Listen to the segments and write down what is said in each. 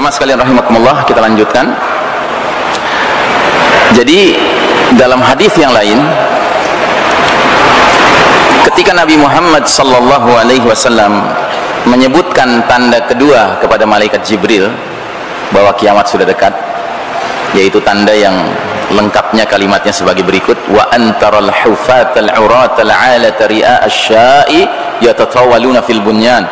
Jamaah sekalian rahimakumullah, kita lanjutkan. Jadi dalam hadis yang lain, ketika Nabi Muhammad sallallahu alaihi wasallam menyebutkan tanda kedua kepada malaikat Jibril bahwa kiamat sudah dekat, yaitu tanda yang lengkapnya kalimatnya sebagai berikut: wa antaral hufatal uratal alata ri'a asya'i yatatawaluna fil bunyan.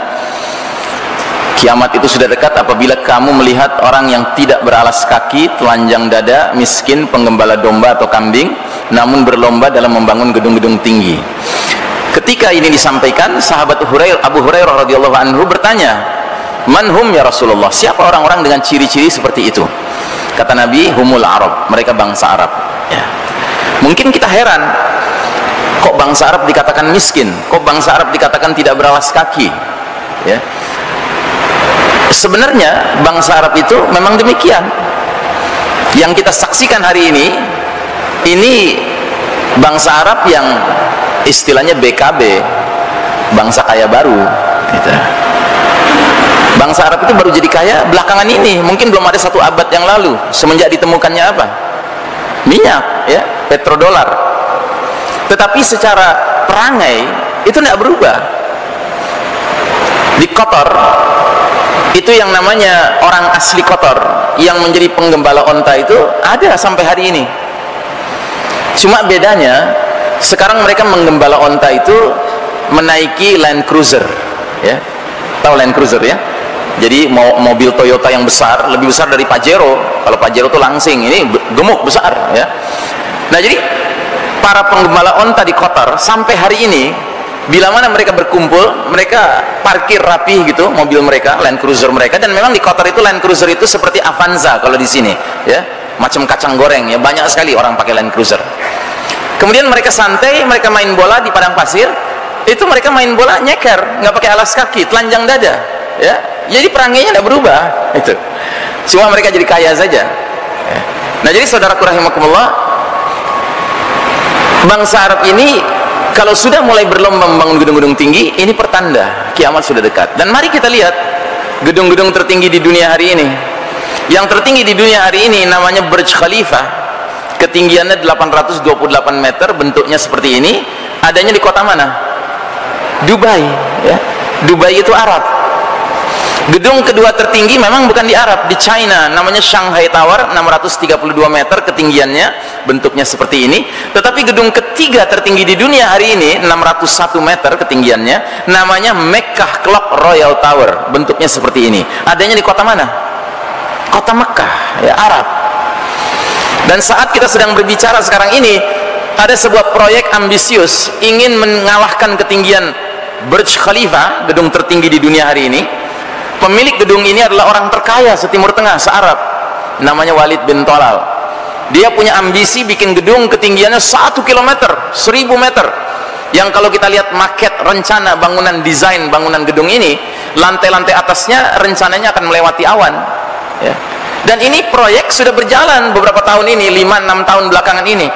Kiamat itu sudah dekat apabila kamu melihat orang yang tidak beralas kaki, telanjang dada, miskin, penggembala domba atau kambing, namun berlomba dalam membangun gedung-gedung tinggi. Ketika ini disampaikan, sahabat Abu Hurairah radhiyallahu anhu bertanya, "Man hum ya Rasulullah?" Siapa orang-orang dengan ciri-ciri seperti itu? Kata Nabi, "Humul Arab." Mereka bangsa Arab. Ya. Mungkin kita heran, kok bangsa Arab dikatakan miskin? Kok bangsa Arab dikatakan tidak beralas kaki? Ya. Sebenarnya bangsa Arab itu memang demikian. Yang kita saksikan hari ini bangsa Arab yang istilahnya BKB, bangsa kaya baru gitu. Bangsa Arab itu baru jadi kaya belakangan ini, mungkin belum ada 1 abad yang lalu, semenjak ditemukannya apa? Minyak, ya, petrodolar. Tetapi secara perangai itu tidak berubah. Di Qatar itu yang namanya orang asli Qatar yang menjadi penggembala onta itu ada sampai hari ini. Cuma bedanya sekarang mereka menggembala onta itu menaiki Land Cruiser, ya. Tahu Land Cruiser ya? Jadi mobil Toyota yang besar, lebih besar dari Pajero. Kalau Pajero itu langsing, ini gemuk besar, ya. Nah, jadi para penggembala onta di Qatar sampai hari ini, bila mana mereka berkumpul, mereka parkir rapi gitu mobil mereka, Land Cruiser mereka. Dan memang di Qatar itu Land Cruiser itu seperti Avanza kalau di sini, ya, macam kacang goreng, ya, banyak sekali orang pakai Land Cruiser. Kemudian mereka santai, mereka main bola di padang pasir. Itu mereka main bola nyeker, nggak pakai alas kaki, telanjang dada, ya. Jadi perangainya tidak berubah, itu. Cuma mereka jadi kaya saja. Ya. Nah, jadi saudaraku rahimakumullah, bangsa Arab ini kalau sudah mulai berlomba membangun gedung-gedung tinggi, ini pertanda kiamat sudah dekat. Dan mari kita lihat gedung-gedung tertinggi di dunia hari ini. Yang tertinggi di dunia hari ini namanya Burj Khalifa. Ketinggiannya 828 meter, bentuknya seperti ini. Adanya di kota mana? Dubai, ya. Dubai itu Arab. Gedung kedua tertinggi memang bukan di Arab, di China, namanya Shanghai Tower, 632 meter ketinggiannya, bentuknya seperti ini. Tetapi gedung ketiga tertinggi di dunia hari ini 601 meter ketinggiannya, namanya Mecca Clock Royal Tower, bentuknya seperti ini. Adanya di kota mana? Kota Mekah, ya, Arab. Dan saat kita sedang berbicara sekarang ini, ada sebuah proyek ambisius ingin mengalahkan ketinggian Burj Khalifa, gedung tertinggi di dunia hari ini. Pemilik gedung ini adalah orang terkaya setimur tengah, se-Arab, namanya Walid bin Talal. Dia punya ambisi bikin gedung ketinggiannya 1 km, 1000 meter, yang kalau kita lihat maket rencana bangunan, desain bangunan gedung ini, lantai-lantai atasnya rencananya akan melewati awan, ya. Dan ini proyek sudah berjalan beberapa tahun ini, 5-6 tahun belakangan ini.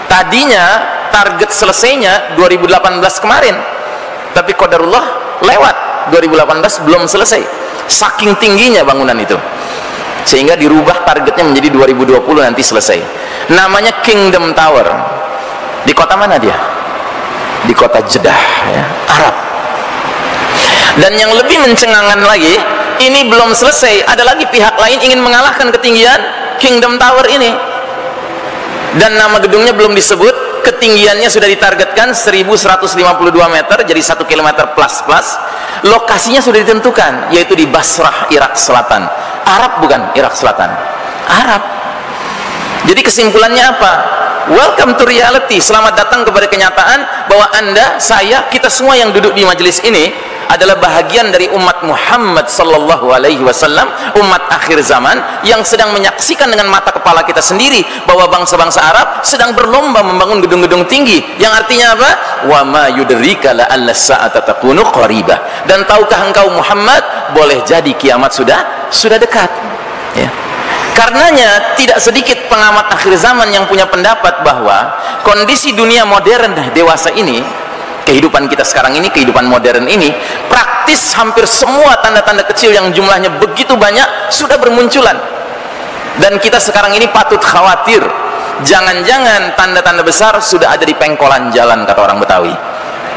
Tadinya target selesainya 2018 kemarin, tapi qadarullah lewat 2018 belum selesai, saking tingginya bangunan itu, sehingga dirubah targetnya menjadi 2020 nanti selesai. Namanya Kingdom Tower. Di kota mana dia? Di kota Jeddah, ya, Arab. Dan yang lebih mencengangkan lagi, ini belum selesai, ada lagi pihak lain ingin mengalahkan ketinggian Kingdom Tower ini, dan nama gedungnya belum disebut. Ketinggiannya sudah ditargetkan 1152 meter, jadi 1 km plus. Lokasinya sudah ditentukan, yaitu di Basrah, Irak Selatan. Arab bukan Irak Selatan, Arab. Jadi kesimpulannya apa? Welcome to reality. Selamat datang kepada kenyataan bahwa Anda, saya, kita semua yang duduk di majelis ini adalah bahagian dari umat Muhammad sallallahu alaihi wasallam, umat akhir zaman yang sedang menyaksikan dengan mata kepala kita sendiri bahwa bangsa-bangsa Arab sedang berlomba membangun gedung-gedung tinggi, yang artinya apa? Wa ma yudrika la alla sa'ata takunu qaribah. Dan tahukah engkau Muhammad, boleh jadi kiamat sudah dekat, ya. Karenanya tidak sedikit pengamat akhir zaman yang punya pendapat bahwa kondisi dunia modern dewasa ini, kehidupan kita sekarang ini, kehidupan modern ini, praktis hampir semua tanda-tanda kecil yang jumlahnya begitu banyak sudah bermunculan. Dan kita sekarang ini patut khawatir, jangan-jangan tanda-tanda besar sudah ada di pengkolan jalan, kata orang Betawi,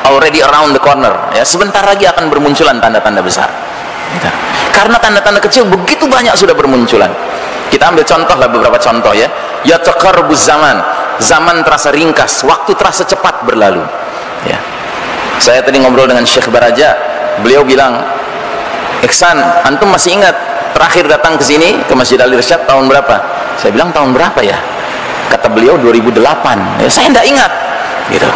already around the corner, ya, sebentar lagi akan bermunculan tanda-tanda besar. Karena tanda-tanda kecil begitu banyak sudah bermunculan. Kita ambil contoh lah, beberapa contoh ya. Ya taqarrubuz zaman, zaman terasa ringkas, waktu terasa cepat berlalu. Ya. Saya tadi ngobrol dengan Syekh Baraja, beliau bilang, Iksan, antum masih ingat terakhir datang ke sini ke Masjid Al-Irsyad tahun berapa? Saya bilang tahun berapa ya? Kata beliau 2008. Ya, saya tidak ingat. Gitu.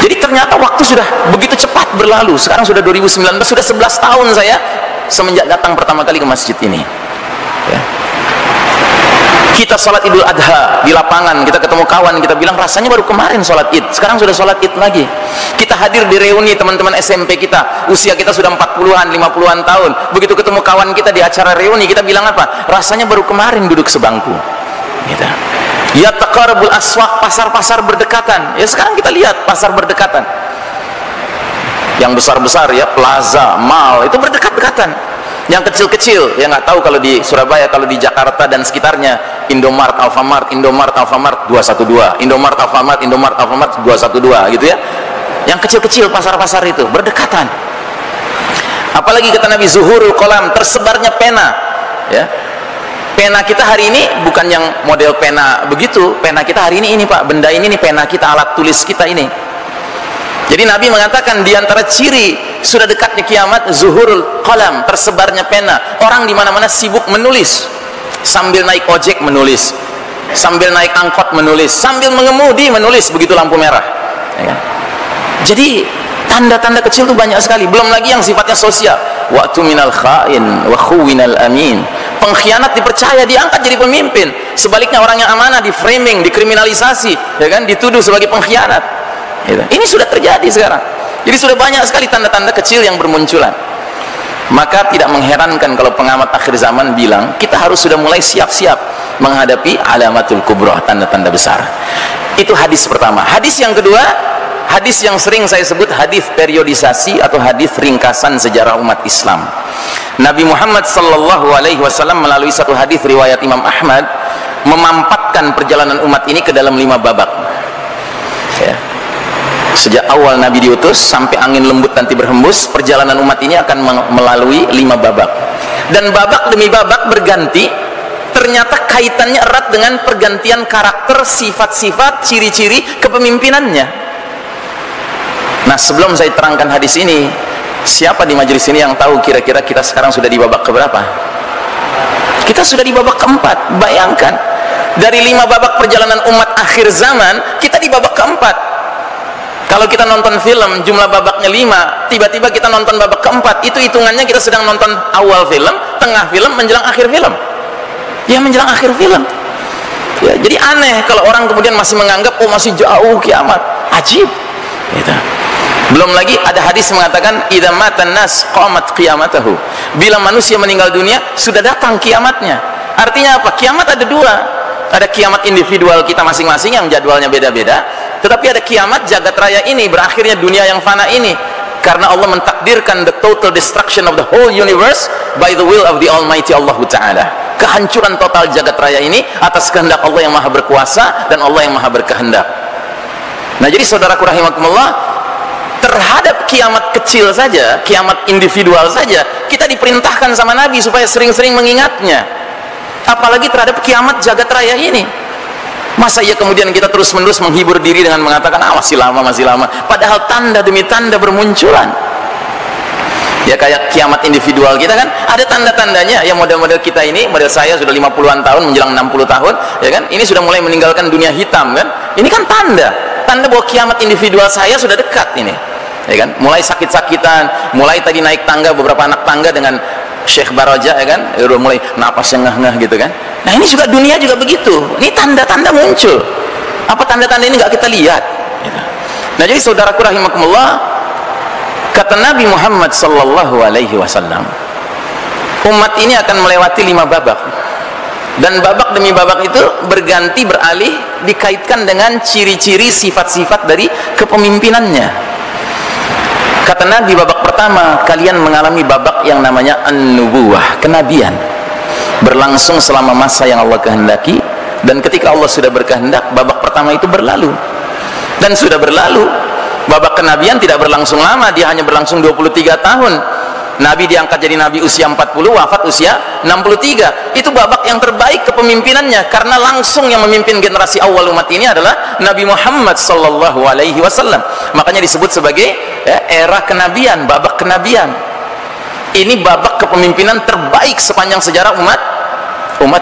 Jadi ternyata waktu sudah begitu cepat berlalu. Sekarang sudah 2019, sudah 11 tahun saya semenjak datang pertama kali ke masjid ini. Ya. Kita sholat Idul Adha di lapangan, kita ketemu kawan, kita bilang rasanya baru kemarin sholat Id, sekarang sudah sholat Id lagi. Kita hadir di reuni teman-teman SMP kita, usia kita sudah 40-an, 50-an tahun. Begitu ketemu kawan kita di acara reuni, kita bilang apa? Rasanya baru kemarin duduk sebangku. Gitu. Ya taqarrubul aswaq, pasar-pasar berdekatan. Ya sekarang kita lihat pasar berdekatan. Yang besar-besar ya, plaza, mall, itu berdekatan-dekatan. Yang kecil-kecil, ya nggak tahu kalau di Surabaya, kalau di Jakarta dan sekitarnya, Indomart, Alfamart, 212, Indomart, Alfamart 212 gitu ya. Yang kecil-kecil pasar-pasar itu berdekatan. Apalagi kata Nabi, zuhurul qalam, tersebarnya pena. Ya. Pena kita hari ini bukan yang model pena begitu, pena kita hari ini Pak, benda ini nih pena kita, alat tulis kita ini. Jadi Nabi mengatakan di antara ciri sudah dekatnya kiamat, zuhurul qalam, tersebarnya pena. Orang di mana-mana sibuk menulis, sambil naik ojek menulis, sambil naik angkot menulis, sambil mengemudi menulis, begitu lampu merah. Ya kan? Jadi tanda-tanda kecil itu banyak sekali. Belum lagi yang sifatnya sosial. Waktu minal khain wa khuwinal amin. Pengkhianat dipercaya, diangkat jadi pemimpin. Sebaliknya orang yang amanah di framing, dikriminalisasi, ya kan, dituduh sebagai pengkhianat. Gitu. Ini sudah terjadi sekarang. Jadi sudah banyak sekali tanda-tanda kecil yang bermunculan. Maka tidak mengherankan kalau pengamat akhir zaman bilang kita harus sudah mulai siap-siap menghadapi alamatul kubroh, tanda-tanda besar. Itu hadis pertama. Hadis yang kedua, hadis yang sering saya sebut hadis periodisasi atau hadis ringkasan sejarah umat Islam. Nabi Muhammad sallallahu alaihi wasallam melalui satu hadis riwayat Imam Ahmad memampatkan perjalanan umat ini ke dalam 5 babak. Ya. Sejak awal Nabi diutus sampai angin lembut nanti berhembus, perjalanan umat ini akan melalui 5 babak. Dan babak demi babak berganti, ternyata kaitannya erat dengan pergantian karakter, sifat-sifat, ciri-ciri kepemimpinannya. Nah, sebelum saya terangkan hadis ini, siapa di majelis ini yang tahu kira-kira kita sekarang sudah di babak keberapa? Kita sudah di babak keempat. Bayangkan, dari 5 babak perjalanan umat akhir zaman, kita di babak keempat. Kalau kita nonton film, jumlah babaknya 5, tiba-tiba kita nonton babak keempat, itu hitungannya kita sedang nonton awal film, tengah film, menjelang akhir film. Ya, menjelang akhir film. Ya, jadi aneh kalau orang kemudian masih menganggap, oh masih jauh kiamat. Ajib. Gitu. Belum lagi ada hadis mengatakan, idza matan nas qamat qiyamatahu. Bila manusia meninggal dunia, sudah datang kiamatnya. Artinya apa? Kiamat ada 2. Ada kiamat individual kita masing-masing yang jadwalnya beda-beda, tetapi ada kiamat jagat raya ini, berakhirnya dunia yang fana ini, karena Allah mentakdirkan the total destruction of the whole universe by the will of the Almighty Allah Ta'ala. Kehancuran total jagat raya ini atas kehendak Allah yang maha berkuasa dan Allah yang maha berkehendak. Nah, jadi saudaraku rahimakumullah, terhadap kiamat kecil saja, kiamat individual saja, kita diperintahkan sama Nabi supaya sering-sering mengingatnya. Apalagi terhadap kiamat jagat raya ini. Masa ya kemudian kita terus-menerus menghibur diri dengan mengatakan, masih lama, padahal tanda demi tanda bermunculan. Ya, kayak kiamat individual kita kan ada tanda-tandanya. Ya, model-model kita ini, model saya sudah 50-an tahun menjelang 60 tahun, ya kan, ini sudah mulai meninggalkan dunia hitam kan. Ini kan tanda bahwa kiamat individual saya sudah dekat ini, ya kan. Mulai sakit-sakitan, mulai tadi naik tangga, beberapa anak tangga dengan Syekh Baraja, ya kan, udah mulai napas yang ngeh-ngeh gitu kan. Nah, ini juga dunia juga begitu. Ini tanda-tanda muncul. Apa tanda-tanda ini nggak kita lihat? Nah, jadi saudaraku rahimakumullah, kata Nabi Muhammad sallallahu alaihi wasallam, umat ini akan melewati 5 babak. Dan babak demi babak itu berganti, beralih, dikaitkan dengan ciri-ciri sifat-sifat dari kepemimpinannya. Kata Nabi babak pertama, kalian mengalami babak yang namanya an-nubuwah, kenabian, berlangsung selama masa yang Allah kehendaki. Dan ketika Allah sudah berkehendak, babak pertama itu berlalu. Dan sudah berlalu. Babak kenabian tidak berlangsung lama, dia hanya berlangsung 23 tahun. Nabi diangkat jadi nabi usia 40, wafat usia 63. Itu babak yang terbaik kepemimpinannya, karena langsung yang memimpin generasi awal umat ini adalah Nabi Muhammad sallallahu alaihi wasallam. Makanya disebut sebagai era kenabian, babak kenabian. Ini babak kepemimpinan terbaik sepanjang sejarah umat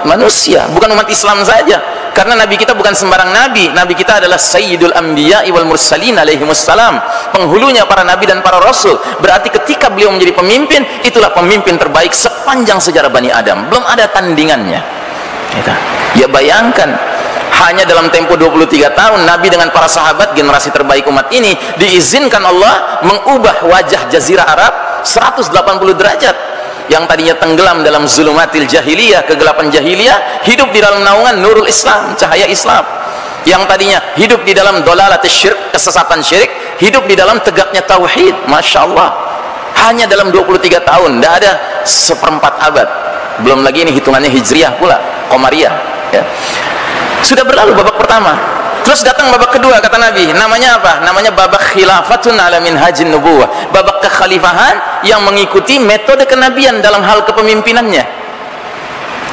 manusia, bukan umat Islam saja. Karena Nabi kita bukan sembarang Nabi. Nabi kita adalah Sayyidul Anbiya wal Mursalin alaihimussalam, penghulunya para Nabi dan para Rasul. Berarti ketika beliau menjadi pemimpin, itulah pemimpin terbaik sepanjang sejarah Bani Adam. Belum ada tandingannya. Ya bayangkan, hanya dalam tempo 23 tahun, Nabi dengan para sahabat, generasi terbaik umat ini, diizinkan Allah mengubah wajah Jazirah Arab 180 derajat. Yang tadinya tenggelam dalam zulumatil jahiliyah, kegelapan jahiliyah, hidup di dalam naungan nurul Islam, cahaya Islam. Yang tadinya hidup di dalam dolalatil syirk, kesesatan syirik, hidup di dalam tegaknya tauhid. Masya Allah, hanya dalam 23 tahun, tidak ada seperempat abad. Belum lagi ini hitungannya hijriah pula, Qamariyah ya. Sudah berlalu babak pertama. Terus datang babak kedua, kata Nabi, namanya apa? Namanya babak khilafatun ala minhajin nubuwah, babak kekhalifahan yang mengikuti metode kenabian dalam hal kepemimpinannya.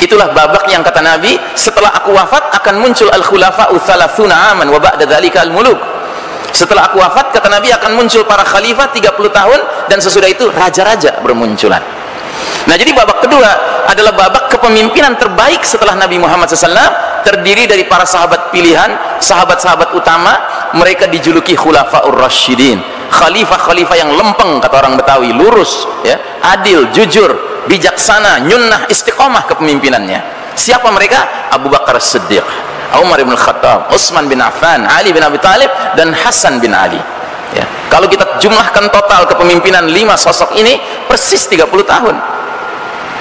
Itulah babak yang kata Nabi, setelah aku wafat akan muncul al-khulafa'u thalathuna aman wa ba'da dzalika al-muluk. Setelah aku wafat, kata Nabi, akan muncul para khalifah 30 tahun, dan sesudah itu raja-raja bermunculan. Nah, jadi babak kedua adalah babak kepemimpinan terbaik setelah Nabi Muhammad SAW, terdiri dari para sahabat pilihan, sahabat-sahabat utama. Mereka dijuluki khulafaur rasyidin, khalifah-khalifah yang lempeng, kata orang Betawi, lurus ya, adil, jujur, bijaksana, nyunnah, istiqomah kepemimpinannya. Siapa mereka? Abu Bakar As-Siddiq, Umar bin Khattab, Utsman bin Affan, Ali bin Abi Thalib, dan Hasan bin Ali ya. Kalau kita jumlahkan total kepemimpinan 5 sosok ini, persis 30 tahun.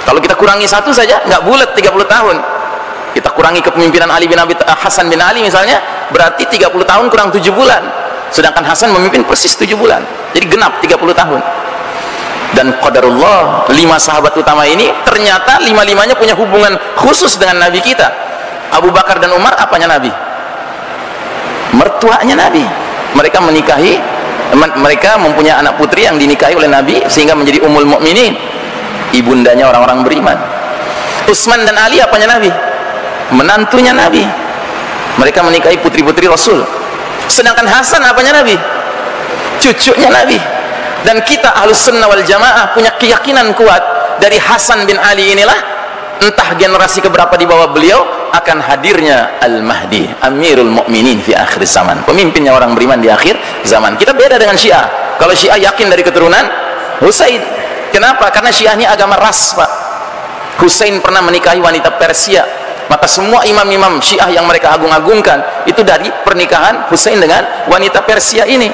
Kalau kita kurangi satu saja, nggak bulat 30 tahun. Kita kurangi kepemimpinan Hasan bin Ali misalnya, berarti 30 tahun kurang 7 bulan. Sedangkan Hasan memimpin persis 7 bulan. Jadi genap 30 tahun. Dan qadarullah, 5 sahabat utama ini ternyata 5-5-nya punya hubungan khusus dengan Nabi kita. Abu Bakar dan Umar apanya Nabi? Mertuanya Nabi. Mereka menikahi, mereka mempunyai anak putri yang dinikahi oleh Nabi sehingga menjadi ummul mukminin, ibundanya orang-orang beriman. Utsman dan Ali apanya Nabi? Menantunya Nabi. Mereka menikahi putri-putri Rasul. Sedangkan Hasan apanya Nabi? Cucunya Nabi. Dan kita Ahlus Sunnah wal Jamaah punya keyakinan kuat dari Hasan bin Ali inilah, entah generasi keberapa di bawah beliau, akan hadirnya Al-Mahdi, Amirul Mukminin fi akhir zaman, pemimpinnya orang beriman di akhir zaman. Kita beda dengan Syiah. Kalau Syiah yakin dari keturunan Husain. Kenapa? Karena Syiah ini agama ras, Pak. Husain pernah menikahi wanita Persia. Maka semua imam-imam Syiah yang mereka agung-agungkan itu dari pernikahan Husain dengan wanita Persia ini.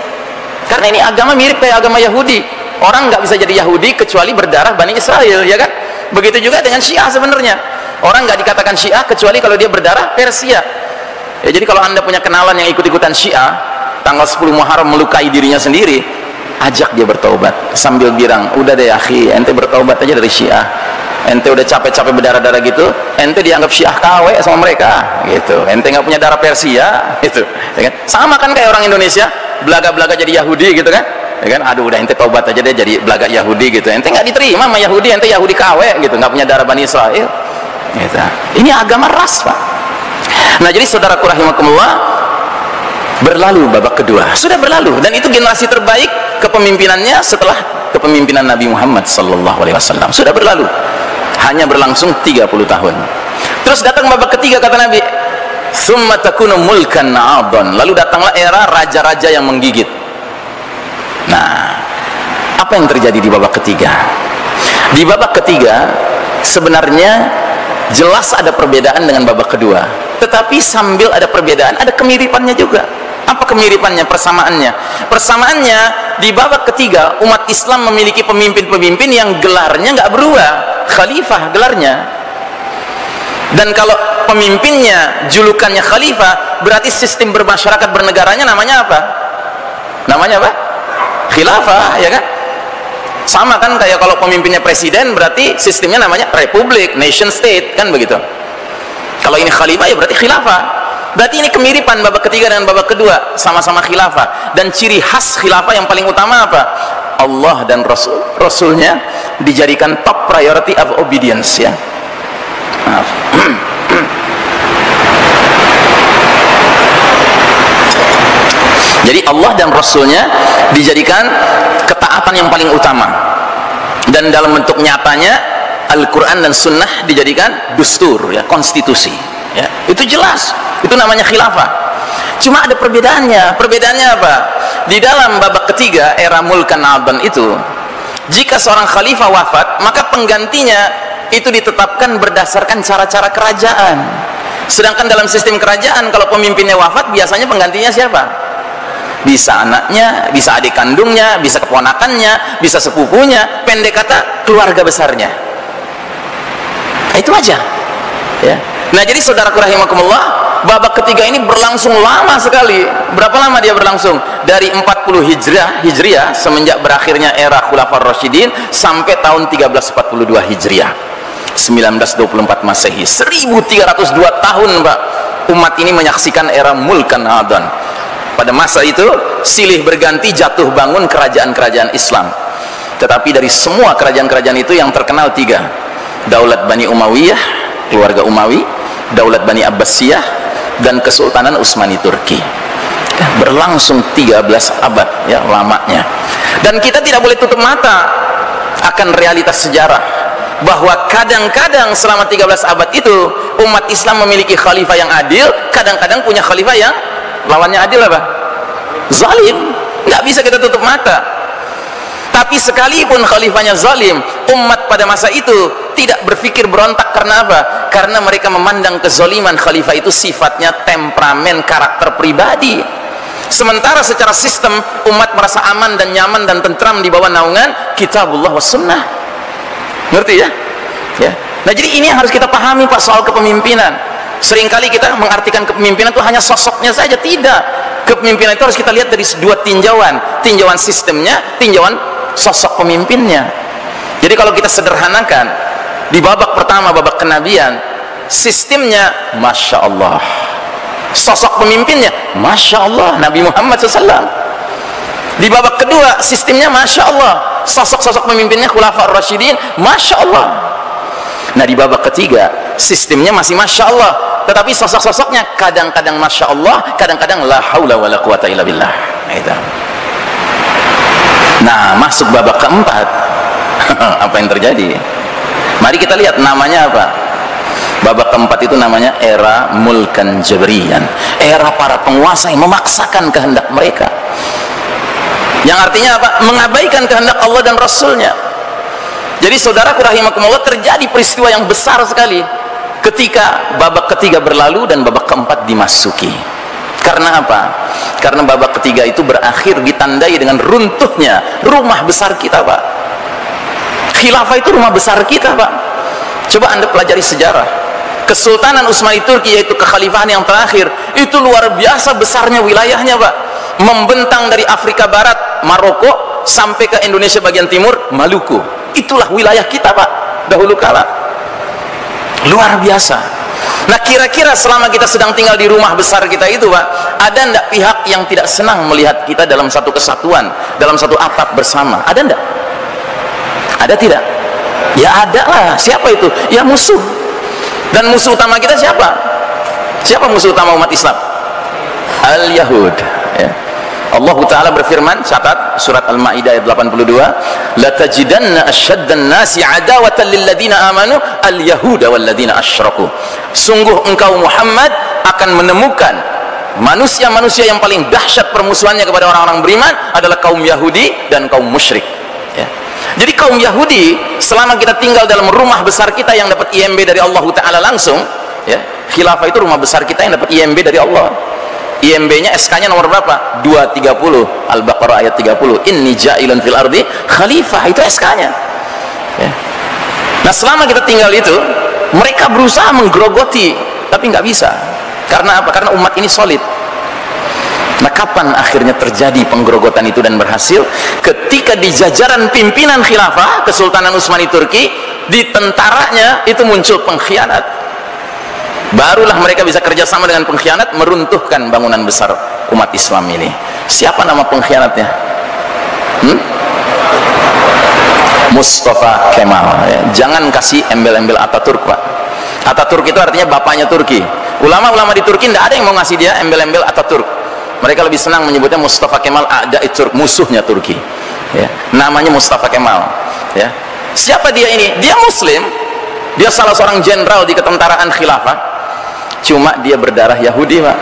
Karena ini agama mirip kayak agama Yahudi. Orang nggak bisa jadi Yahudi kecuali berdarah Bani Israel, ya kan? Begitu juga dengan Syiah sebenarnya. Orang nggak dikatakan Syiah kecuali kalau dia berdarah Persia. Ya, jadi kalau Anda punya kenalan yang ikut-ikutan Syiah, tanggal 10 Muharram melukai dirinya sendiri, ajak dia bertaubat sambil bilang, udah deh akhi, ente bertaubat aja dari Syiah. Ente udah capek-capek berdarah-darah gitu, ente dianggap Syiah KW sama mereka gitu. Ente nggak punya darah Persia gitu, ya kan? Sama kan kayak orang Indonesia belaga-belaga jadi Yahudi gitu kan, ya kan? Aduh, udah ente taubat aja deh jadi belaga Yahudi gitu. Ente nggak diterima sama Yahudi, ente Yahudi KW gitu, nggak punya darah Bani Israel gitu. Ini agama ras, Pak. Nah, jadi saudaraku rahimakumullah, berlalu babak kedua, sudah berlalu, dan itu generasi terbaik kepemimpinannya setelah kepemimpinan Nabi Muhammad SAW. Sudah berlalu, hanya berlangsung 30 tahun. Terus datang babak ketiga, kata Nabi, summa takunu mulkan 'adhan, lalu datanglah era raja-raja yang menggigit. Nah, apa yang terjadi di babak ketiga? Di babak ketiga sebenarnya jelas ada perbedaan dengan babak kedua, tetapi sambil ada perbedaan ada kemiripannya juga. Apa kemiripannya, persamaannya? Persamaannya, di babak ketiga umat Islam memiliki pemimpin-pemimpin yang gelarnya nggak berubah, khalifah gelarnya. Dan kalau pemimpinnya julukannya khalifah, berarti sistem bermasyarakat bernegaranya namanya apa? Namanya apa? Khilafah, ya kan? Sama kan kayak kalau pemimpinnya presiden, berarti sistemnya namanya republik, nation state, kan begitu. Kalau ini khalifah ya berarti khilafah. Berarti ini kemiripan babak ketiga dengan babak kedua, sama-sama khilafah. Dan ciri khas khilafah yang paling utama apa? Allah dan Rasulnya dijadikan top priority of obedience, ya. Maaf. Jadi Allah dan Rasulnya dijadikan ketaatan yang paling utama, dan dalam bentuk nyatanya Al-Quran dan Sunnah dijadikan dustur, ya, konstitusi, ya. Itu jelas, itu namanya khilafah. Cuma ada perbedaannya. Perbedaannya apa? Di dalam babak ketiga era mulkan adan itu, jika seorang khalifah wafat, maka penggantinya itu ditetapkan berdasarkan cara-cara kerajaan. Sedangkan dalam sistem kerajaan, kalau pemimpinnya wafat, biasanya penggantinya siapa? Bisa anaknya, bisa adik kandungnya, bisa keponakannya, bisa sepupunya, pendek kata keluarga besarnya. Nah, itu aja, ya. Nah, jadi saudaraku rahimakumullah, babak ketiga ini berlangsung lama sekali. Berapa lama dia berlangsung? Dari 40 Hijriah semenjak berakhirnya era Khulafaur Rasyidin sampai tahun 1342 Hijriah, 1924 Masehi. 1302 tahun, Pak, umat ini menyaksikan era mulkan adan. Pada masa itu silih berganti jatuh bangun kerajaan-kerajaan Islam. Tetapi dari semua kerajaan-kerajaan itu yang terkenal 3: Daulat Bani Umayyah, keluarga Umawi, Daulat Bani Abbasiyah, dan Kesultanan Utsmani Turki. Berlangsung 13 abad, ya, lamanya. Dan kita tidak boleh tutup mata akan realitas sejarah bahwa kadang-kadang selama 13 abad itu umat Islam memiliki khalifah yang adil, kadang-kadang punya khalifah yang lawannya adil apa? Zalim. Nggak bisa kita tutup mata. Tapi sekalipun khalifahnya zalim, umat pada masa itu tidak berpikir berontak. Karena apa? Karena mereka memandang kezaliman khalifah itu sifatnya temperamen, karakter pribadi. Sementara secara sistem umat merasa aman dan nyaman dan tentram di bawah naungan kitabullah was sunnah. Ngerti, ya? Ya. Nah, jadi ini yang harus kita pahami, Pak, soal kepemimpinan. Seringkali kita mengartikan kepemimpinan itu hanya sosoknya saja. Tidak. Kepemimpinan itu harus kita lihat dari 2 tinjauan. Tinjauan sistemnya, tinjauan sosok pemimpinnya. Jadi kalau kita sederhanakan, di babak pertama, babak kenabian, sistemnya Masya Allah, sosok pemimpinnya Masya Allah, Nabi Muhammad SAW. Di babak kedua, sistemnya Masya Allah, sosok-sosok pemimpinnya Khulafaur Rasyidin, Masya Allah. Nah, di babak ketiga, sistemnya masih Masya Allah, tetapi sosok-sosoknya kadang-kadang Masya Allah, kadang-kadang la haula wa la quwata illa billah. Nah, masuk babak keempat. Apa yang terjadi? Mari kita lihat namanya apa. Babak keempat itu namanya era mulkan jabriyan, era para penguasa yang memaksakan kehendak mereka, yang artinya apa? Mengabaikan kehendak Allah dan Rasulnya. Jadi saudaraku rahimakumullah, terjadi peristiwa yang besar sekali ketika babak ketiga berlalu dan babak keempat dimasuki. Karena apa? Karena babak ketiga itu berakhir ditandai dengan runtuhnya rumah besar kita, Pak. Khilafah itu rumah besar kita, Pak. Coba Anda pelajari sejarah. Kesultanan Utsmani Turki, yaitu kekhalifahan yang terakhir, itu luar biasa besarnya wilayahnya, Pak. Membentang dari Afrika Barat, Maroko, sampai ke Indonesia bagian timur, Maluku. Itulah wilayah kita, Pak, dahulu kala. Luar biasa. Nah, kira-kira selama kita sedang tinggal di rumah besar kita itu, Pak, ada enggak pihak yang tidak senang melihat kita dalam satu kesatuan, dalam satu atap bersama? Ada enggak? Ada tidak? Ya ada lah. Siapa itu? Ya musuh. Dan musuh utama kita siapa? Siapa musuh utama umat Islam? Al-Yahud, ya. Allah Ta'ala berfirman, catat surat Al-Ma'idah ayat 82, la tajidanna asyaddan nasi adawatan lilladina amanu al-yahuda walladina asyraku. Sungguh engkau Muhammad akan menemukan manusia-manusia yang paling dahsyat permusuhannya kepada orang-orang beriman adalah kaum Yahudi dan kaum musyrik, ya. Jadi kaum Yahudi, selama kita tinggal dalam rumah besar kita yang dapat IMB dari Allah Ta'ala langsung, ya, khilafah itu rumah besar kita yang dapat IMB dari Allah. IMB-nya, SK-nya nomor berapa? 230, Al-Baqarah ayat 30, inni ja'ilun fil ardi khalifah, itu SK-nya, ya. Nah, selama kita tinggal itu, Mereka berusaha menggerogoti, tapi nggak bisa. Karena apa? Karena umat ini solid. Nah, kapan akhirnya terjadi penggerogotan itu dan berhasil? Ketika di jajaran pimpinan khilafah Kesultanan Utsmani Turki, di tentaranya itu muncul pengkhianat. Barulah mereka bisa kerjasama dengan pengkhianat meruntuhkan bangunan besar umat Islam ini. Siapa nama pengkhianatnya? Mustafa Kemal. Ya. Jangan kasih embel-embel Ataturk, Pak. Ataturk itu artinya bapaknya Turki. Ulama-ulama di Turki tidak ada yang mau ngasih dia embel-embel Ataturk. Mereka lebih senang menyebutnya Mustafa Kemal A'da'i Turk, musuhnya Turki. Ya. Namanya Mustafa Kemal. Ya. Siapa dia ini? Dia Muslim. Dia salah seorang jenderal di ketentaraan khilafah. Cuma dia berdarah Yahudi, Pak.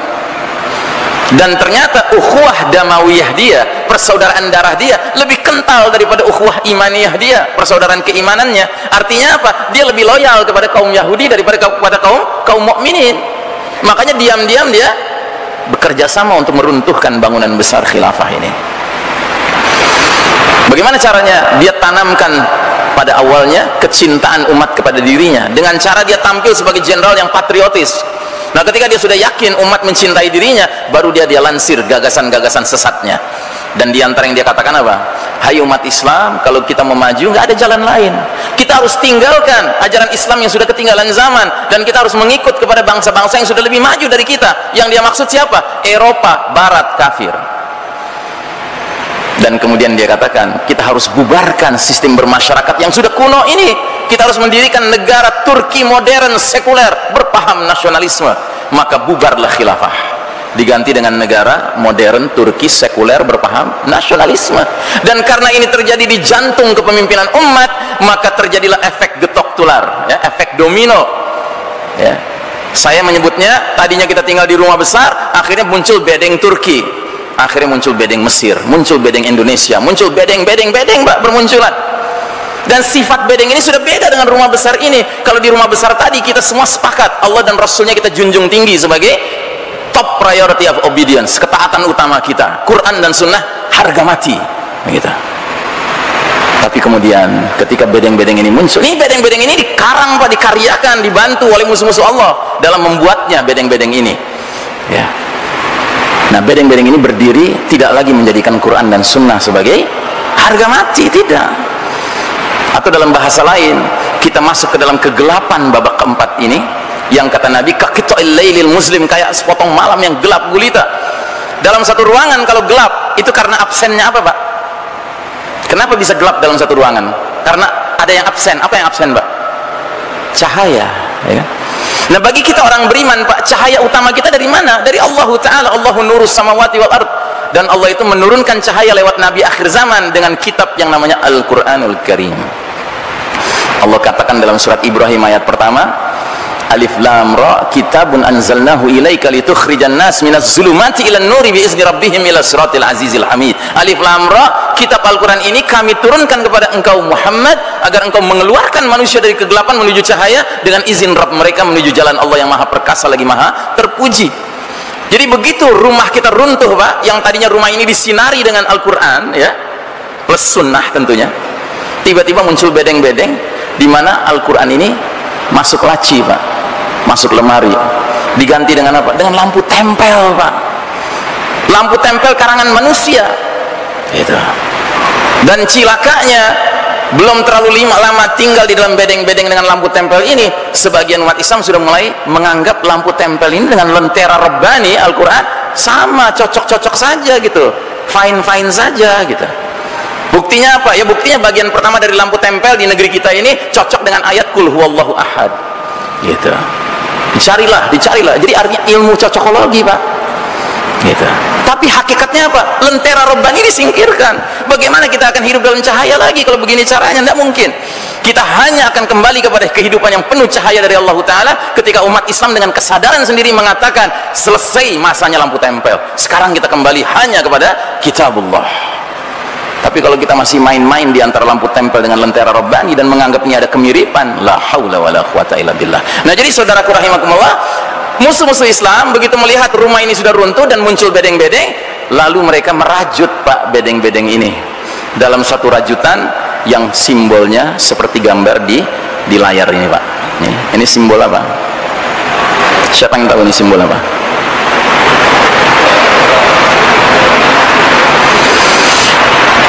Dan ternyata ukhuwah damawiyah dia, persaudaraan darah dia lebih kental daripada ukhuwah imaniyah dia, persaudaraan keimanannya. Artinya apa? Dia lebih loyal kepada kaum Yahudi daripada kepada kaum mukminin. Makanya diam-diam dia bekerja sama untuk meruntuhkan bangunan besar khilafah ini. Bagaimana caranya? Dia tanamkan pada awalnya kecintaan umat kepada dirinya dengan cara dia tampil sebagai jenderal yang patriotis. Nah, ketika dia sudah yakin umat mencintai dirinya, baru dia lansir gagasan-gagasan sesatnya. Dan diantara yang dia katakan apa? Hai umat Islam, kalau kita mau maju nggak ada jalan lain. Kita harus tinggalkan ajaran Islam yang sudah ketinggalan zaman, dan kita harus mengikut kepada bangsa-bangsa yang sudah lebih maju dari kita. Yang dia maksud siapa? Eropa Barat kafir. Dan kemudian dia katakan, kita harus bubarkan sistem bermasyarakat yang sudah kuno ini. Kita harus mendirikan negara Turki modern, sekuler, berpaham nasionalisme. Maka bubarlah khilafah, diganti dengan negara modern Turki sekuler berpaham nasionalisme. Dan karena ini terjadi di jantung kepemimpinan umat, maka terjadilah efek getok tular, ya, efek domino. Ya. Saya menyebutnya, tadinya kita tinggal di rumah besar, akhirnya muncul bedeng Turki, akhirnya muncul bedeng Mesir, muncul bedeng Indonesia, muncul bedeng-bedeng Mbak bermunculan. Dan sifat bedeng ini sudah beda dengan rumah besar ini. Kalau di rumah besar tadi kita semua sepakat, Allah dan Rasulnya kita junjung tinggi sebagai top priority of obedience, ketaatan utama kita, Quran dan Sunnah harga mati, begitu. Tapi kemudian ketika bedeng-bedeng ini muncul, ini bedeng-bedeng ini dikarang, Pak, dikaryakan, dibantu oleh musuh-musuh Allah dalam membuatnya bedeng-bedeng ini. Ya. Nah, bedeng-bedeng ini berdiri tidak lagi menjadikan Quran dan Sunnah sebagai harga mati, tidak. Atau dalam bahasa lain, kita masuk ke dalam kegelapan babak keempat ini, yang kata Nabi, kaqita'il lailil muslim, kayak sepotong malam yang gelap gulita. Dalam satu ruangan kalau gelap, itu karena absennya apa, Pak? Kenapa bisa gelap dalam satu ruangan? Karena ada yang absen. Apa yang absen, Pak? Cahaya, ya. Nah, bagi kita orang beriman, Pak, cahaya utama kita dari mana? Dari Allah Ta'ala. Allahu nurus samawati wal ard. Dan Allah itu menurunkan cahaya lewat Nabi akhir zaman dengan kitab yang namanya Al-Quranul Karim. Allah katakan dalam surat Ibrahim ayat pertama, Alif Lam Ra, kitabun anzalnahu ilaika litukhrijan nas minaz zulumati ilan nuri biizni rabbihim ila siratil azizil hamid. Alif Lam Ra, kitab Al-Quran ini kami turunkan kepada engkau Muhammad agar engkau mengeluarkan manusia dari kegelapan menuju cahaya dengan izin Rabb mereka menuju jalan Allah yang maha perkasa lagi maha terpuji. Jadi begitu rumah kita runtuh, Pak, yang tadinya rumah ini disinari dengan Al-Quran, ya, plus sunnah tentunya, tiba-tiba muncul bedeng-bedeng di mana Al-Quran ini masuk laci, Pak, masuk lemari, diganti dengan apa? Dengan lampu tempel, Pak, lampu tempel karangan manusia, gitu. Dan cilakanya, belum terlalu lama tinggal di dalam bedeng-bedeng dengan lampu tempel ini, sebagian umat Islam sudah mulai menganggap lampu tempel ini dengan lentera Rabbani Al-Quran sama, cocok-cocok saja gitu, fine-fine saja gitu. Buktinya apa? Ya buktinya bagian pertama dari lampu tempel di negeri kita ini cocok dengan ayat Qul huwallahu ahad gitu. Dicarilah. Jadi artinya ilmu cocokologi, Pak, gitu. Tapi hakikatnya apa? Lentera Rabbani disingkirkan. Bagaimana kita akan hidup dalam cahaya lagi kalau begini caranya? Tidak mungkin. Kita hanya akan kembali kepada kehidupan yang penuh cahaya dari Allah Ta'ala ketika umat Islam dengan kesadaran sendiri mengatakan selesai masanya lampu tempel, sekarang kita kembali hanya kepada kitabullah. Tapi kalau kita masih main-main di antara lampu tempel dengan lentera Rabbani dan menganggap ini ada kemiripan, la haula wala quwata illa billah. Nah, jadi saudaraku rahimakumullah, musuh-musuh Islam begitu melihat rumah ini sudah runtuh dan muncul bedeng-bedeng, lalu mereka merajut, Pak, bedeng-bedeng ini dalam satu rajutan yang simbolnya seperti gambar di layar ini, Pak. Ini simbol apa? Siapa yang tahu ini simbol apa?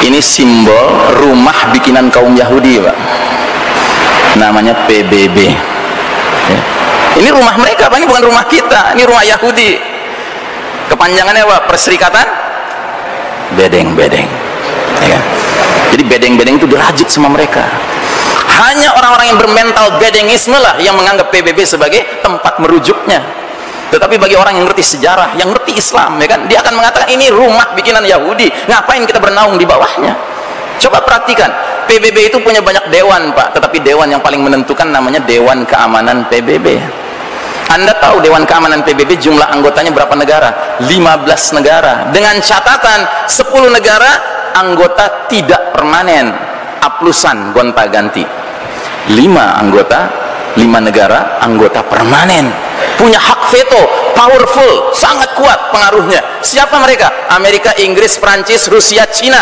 Ini simbol rumah bikinan kaum Yahudi, Pak. Namanya PBB. Ya. Ini rumah mereka, Pak. Ini bukan rumah kita. Ini rumah Yahudi. Kepanjangannya apa? Perserikatan Bedeng-Bedeng. Ya. Jadi bedeng-bedeng itu dirajut sama mereka. Hanya orang-orang yang bermental bedengisme lah yang menganggap PBB sebagai tempat merujuknya. Tetapi bagi orang yang ngerti sejarah, yang ngerti Islam, ya kan, dia akan mengatakan ini rumah bikinan Yahudi. Ngapain kita bernaung di bawahnya? Coba perhatikan, PBB itu punya banyak dewan, Pak. Tetapi dewan yang paling menentukan namanya Dewan Keamanan PBB. Anda tahu Dewan Keamanan PBB jumlah anggotanya berapa negara? 15 negara. Dengan catatan 10 negara anggota tidak permanen, aplusan, gonta-ganti. 5 anggota, 5 negara anggota permanen. Punya hak veto, powerful, sangat kuat pengaruhnya. Siapa mereka? Amerika, Inggris, Prancis, Rusia, Cina.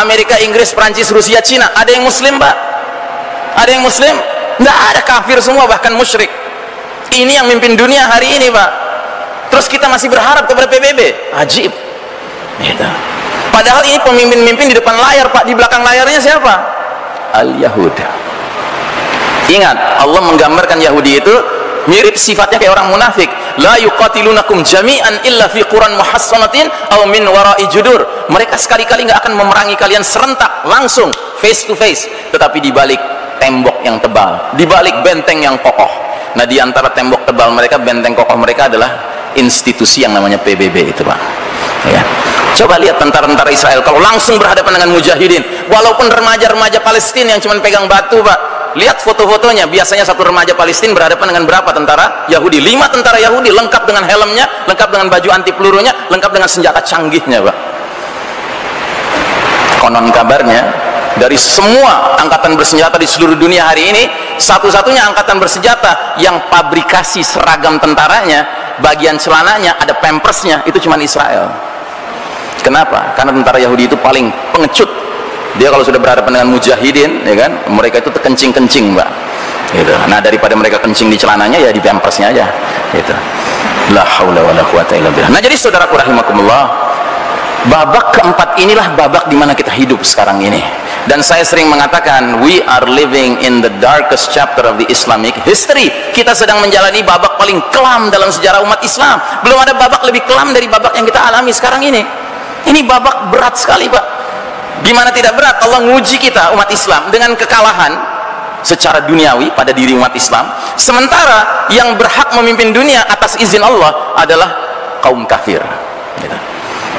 Amerika, Inggris, Prancis, Rusia, Cina. Ada yang muslim, Pak? Ada yang muslim? Nggak ada, kafir semua, bahkan musyrik. Ini yang mimpin dunia hari ini, Pak. Terus kita masih berharap kepada PBB. Ajib. Gitu. Padahal ini pemimpin-pemimpin di depan layar, Pak. Di belakang layarnya siapa? Al-Yahud. Ingat, Allah menggambarkan Yahudi itu mirip sifatnya kayak orang munafik. La yuqatilunakum jami'an illa fi quran muhassanatin aw min wara'i judur. Mereka sekali-kali nggak akan memerangi kalian serentak, langsung, face to face, tetapi di balik tembok yang tebal, di balik benteng yang kokoh. Nah, di antara tembok tebal mereka, benteng kokoh mereka adalah institusi yang namanya PBB itu, Pak. Ya. Coba lihat tentara-tentara Israel kalau langsung berhadapan dengan mujahidin, walaupun remaja-remaja Palestina yang cuma pegang batu, Pak. Lihat foto-fotonya, biasanya satu remaja Palestina berhadapan dengan berapa tentara Yahudi? 5 tentara Yahudi, lengkap dengan helmnya, lengkap dengan baju anti pelurunya, lengkap dengan senjata canggihnya, Pak. Konon kabarnya, dari semua angkatan bersenjata di seluruh dunia hari ini, satu-satunya angkatan bersenjata yang pabrikasi seragam tentaranya, bagian celananya ada pampersnya, itu cuma Israel. Kenapa? Karena tentara Yahudi itu paling pengecut. Dia kalau sudah berhadapan dengan mujahidin, ya kan, mereka itu kencing-kencing, Mbak. Gitu. Nah, daripada mereka kencing di celananya, ya di pampersnya aja. Gitu. La haula wala quwata illa billah. Nah, jadi saudaraku rahimakumullah, babak keempat inilah babak di mana kita hidup sekarang ini. Dan saya sering mengatakan, we are living in the darkest chapter of the Islamic history. Kita sedang menjalani babak paling kelam dalam sejarah umat Islam. Belum ada babak lebih kelam dari babak yang kita alami sekarang ini. Ini babak berat sekali, Pak. Gimana tidak berat? Allah nguji kita umat Islam dengan kekalahan secara duniawi pada diri umat Islam, sementara yang berhak memimpin dunia atas izin Allah adalah kaum kafir.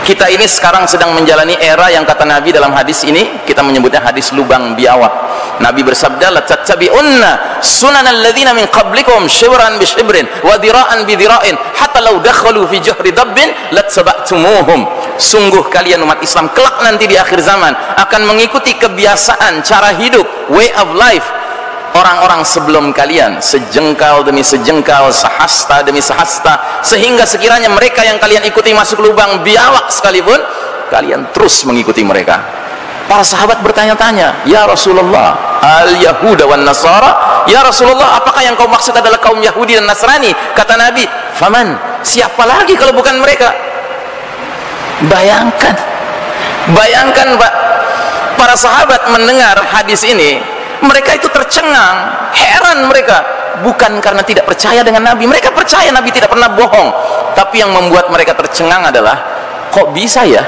Kita ini sekarang sedang menjalani era yang kata Nabi dalam hadis ini, kita menyebutnya hadis lubang biawak. Nabi bersabda, la tattabi'unna sunanal ladzina min qablikum shibran bi shibrin wa dira'an bi dira'in hatta law dakhalu fi juhri dabbin latsaba'tumuhum. Sungguh kalian umat Islam kelak nanti di akhir zaman akan mengikuti kebiasaan, cara hidup, way of life orang-orang sebelum kalian, sejengkal demi sejengkal, sehasta demi sehasta, sehingga sekiranya mereka yang kalian ikuti masuk lubang biawak sekalipun, kalian terus mengikuti mereka. Para sahabat bertanya-tanya, ya Rasulullah, al-Yahuda wan Nasara, ya Rasulullah, apakah yang kau maksud adalah kaum Yahudi dan Nasrani? Kata Nabi, faman, siapa lagi kalau bukan mereka? Bayangkan, bayangkan, Pak, para sahabat mendengar hadis ini, mereka itu tercengang, heran mereka, bukan karena tidak percaya dengan Nabi. Mereka percaya Nabi tidak pernah bohong, tapi yang membuat mereka tercengang adalah, kok bisa ya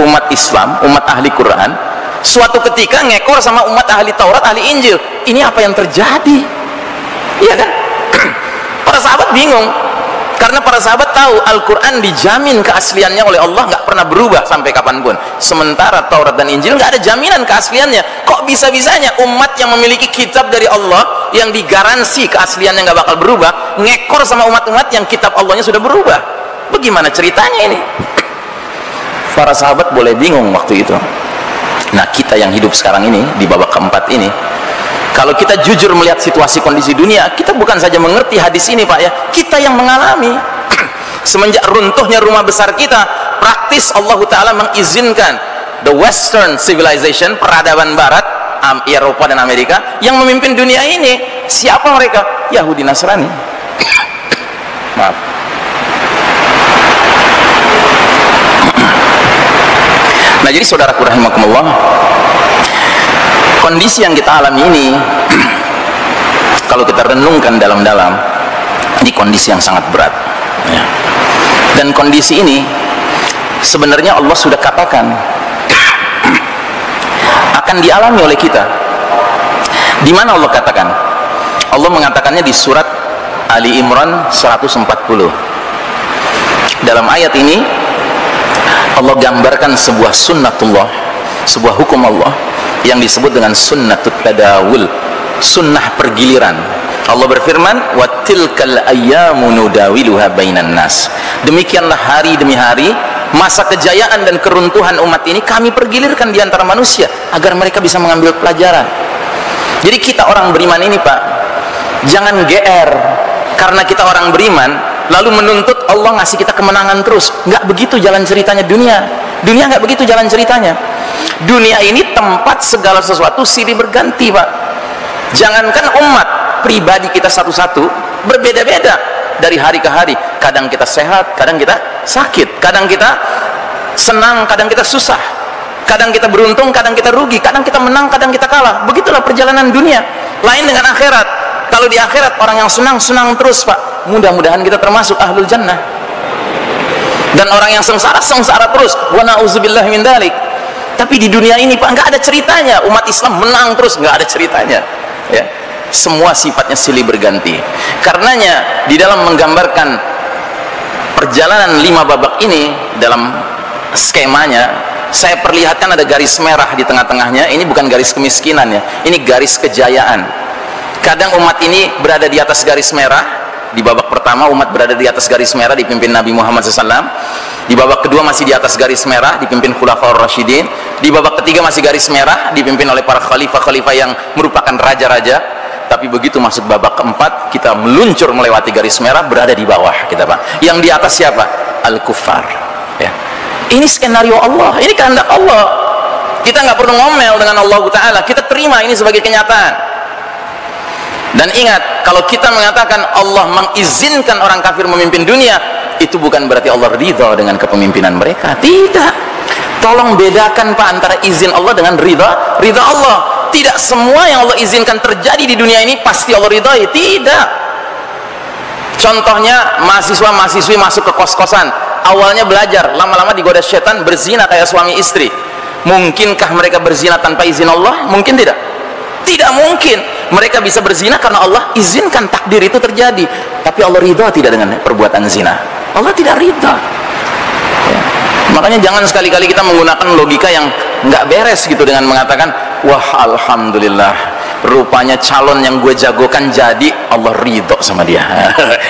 umat Islam, umat ahli Quran, suatu ketika ngekor sama umat ahli Taurat, ahli Injil? Ini apa yang terjadi? Iya kan? Para sahabat bingung, karena para sahabat tahu Al-Quran dijamin keasliannya oleh Allah, nggak pernah berubah sampai kapanpun. Sementara Taurat dan Injil nggak ada jaminan keasliannya. Kok bisa-bisanya umat yang memiliki kitab dari Allah, yang digaransi keasliannya nggak bakal berubah, ngekor sama umat-umat yang kitab Allahnya sudah berubah? Bagaimana ceritanya ini? Para sahabat boleh bingung waktu itu. Nah, kita yang hidup sekarang ini di babak keempat ini, kalau kita jujur melihat situasi kondisi dunia, kita bukan saja mengerti hadis ini, Pak, ya, kita yang mengalami. Semenjak runtuhnya rumah besar kita, praktis Allah Ta'ala mengizinkan the western civilization, peradaban barat, Eropa dan Amerika, yang memimpin dunia ini. Siapa mereka? Yahudi Nasrani. Maaf. Nah, jadi saudaraku rahimakumullah, kondisi yang kita alami ini kalau kita renungkan dalam-dalam, di kondisi yang sangat berat ya. Dan kondisi ini sebenarnya Allah sudah katakan akan dialami oleh kita. Di mana Allah katakan? Allah mengatakannya di surat Ali Imran 140. Dalam ayat ini Allah gambarkan sebuah sunnatullah, sebuah hukum Allah yang disebut dengan sunnatut tadawul, sunnah pergiliran. Allah berfirman, wa tilkal ayyamu nudawiluha bainan nas. Demikianlah hari demi hari, masa kejayaan dan keruntuhan umat ini kami pergilirkan di antara manusia agar mereka bisa mengambil pelajaran. Jadi kita orang beriman ini, Pak, jangan GR karena kita orang beriman lalu menuntut Allah ngasih kita kemenangan terus. Nggak begitu jalan ceritanya dunia. Dunia nggak begitu jalan ceritanya. Dunia ini tempat segala sesuatu silih berganti, Pak. Jangankan umat, pribadi kita satu-satu berbeda-beda dari hari ke hari. Kadang kita sehat, kadang kita sakit, kadang kita senang, kadang kita susah, kadang kita beruntung, kadang kita rugi, kadang kita menang, kadang kita kalah. Begitulah perjalanan dunia. Lain dengan akhirat. Kalau di akhirat orang yang senang terus, Pak. Mudah-mudahan kita termasuk ahlul jannah. Dan orang yang sengsara terus. Wa na'udzubillahi min dzalik. Tapi di dunia ini, Pak, nggak ada ceritanya umat Islam menang terus, nggak ada ceritanya ya. Semua sifatnya silih berganti. Karenanya di dalam menggambarkan perjalanan 5 babak ini, dalam skemanya saya perlihatkan ada garis merah di tengah-tengahnya. Ini bukan garis kemiskinan ya, ini garis kejayaan. Kadang umat ini berada di atas garis merah. Di babak pertama umat berada di atas garis merah dipimpin Nabi Muhammad SAW. Di babak kedua masih di atas garis merah dipimpin Khulafaur Rasyidin. Di babak ketiga masih garis merah dipimpin oleh para khalifah-khalifah yang merupakan raja-raja. Tapi begitu masuk babak keempat, kita meluncur melewati garis merah, berada di bawah kita, Pak. Yang di atas siapa? Al-Kuffar ya. Ini skenario Allah, ini kehendak Allah. Kita nggak perlu ngomel dengan Allah Ta'ala, kita terima ini sebagai kenyataan. Dan ingat, kalau kita mengatakan Allah mengizinkan orang kafir memimpin dunia, itu bukan berarti Allah ridha dengan kepemimpinan mereka. Tidak. Tolong bedakan, Pak, antara izin Allah dengan ridha Allah. Tidak semua yang Allah izinkan terjadi di dunia ini pasti Allah ridhai. Tidak. Contohnya mahasiswa-mahasiswi masuk ke kos-kosan, awalnya belajar, lama-lama digoda setan, berzina kayak suami istri. Mungkinkah mereka berzina tanpa izin Allah? Mungkin tidak. Tidak mungkin. Mereka bisa berzina karena Allah izinkan takdir itu terjadi. Tapi Allah ridha tidak dengan perbuatan zina? Allah tidak ridha ya. Makanya jangan sekali-kali kita menggunakan logika yang nggak beres gitu dengan mengatakan, wah alhamdulillah, rupanya calon yang gue jagokan jadi, Allah ridho sama dia.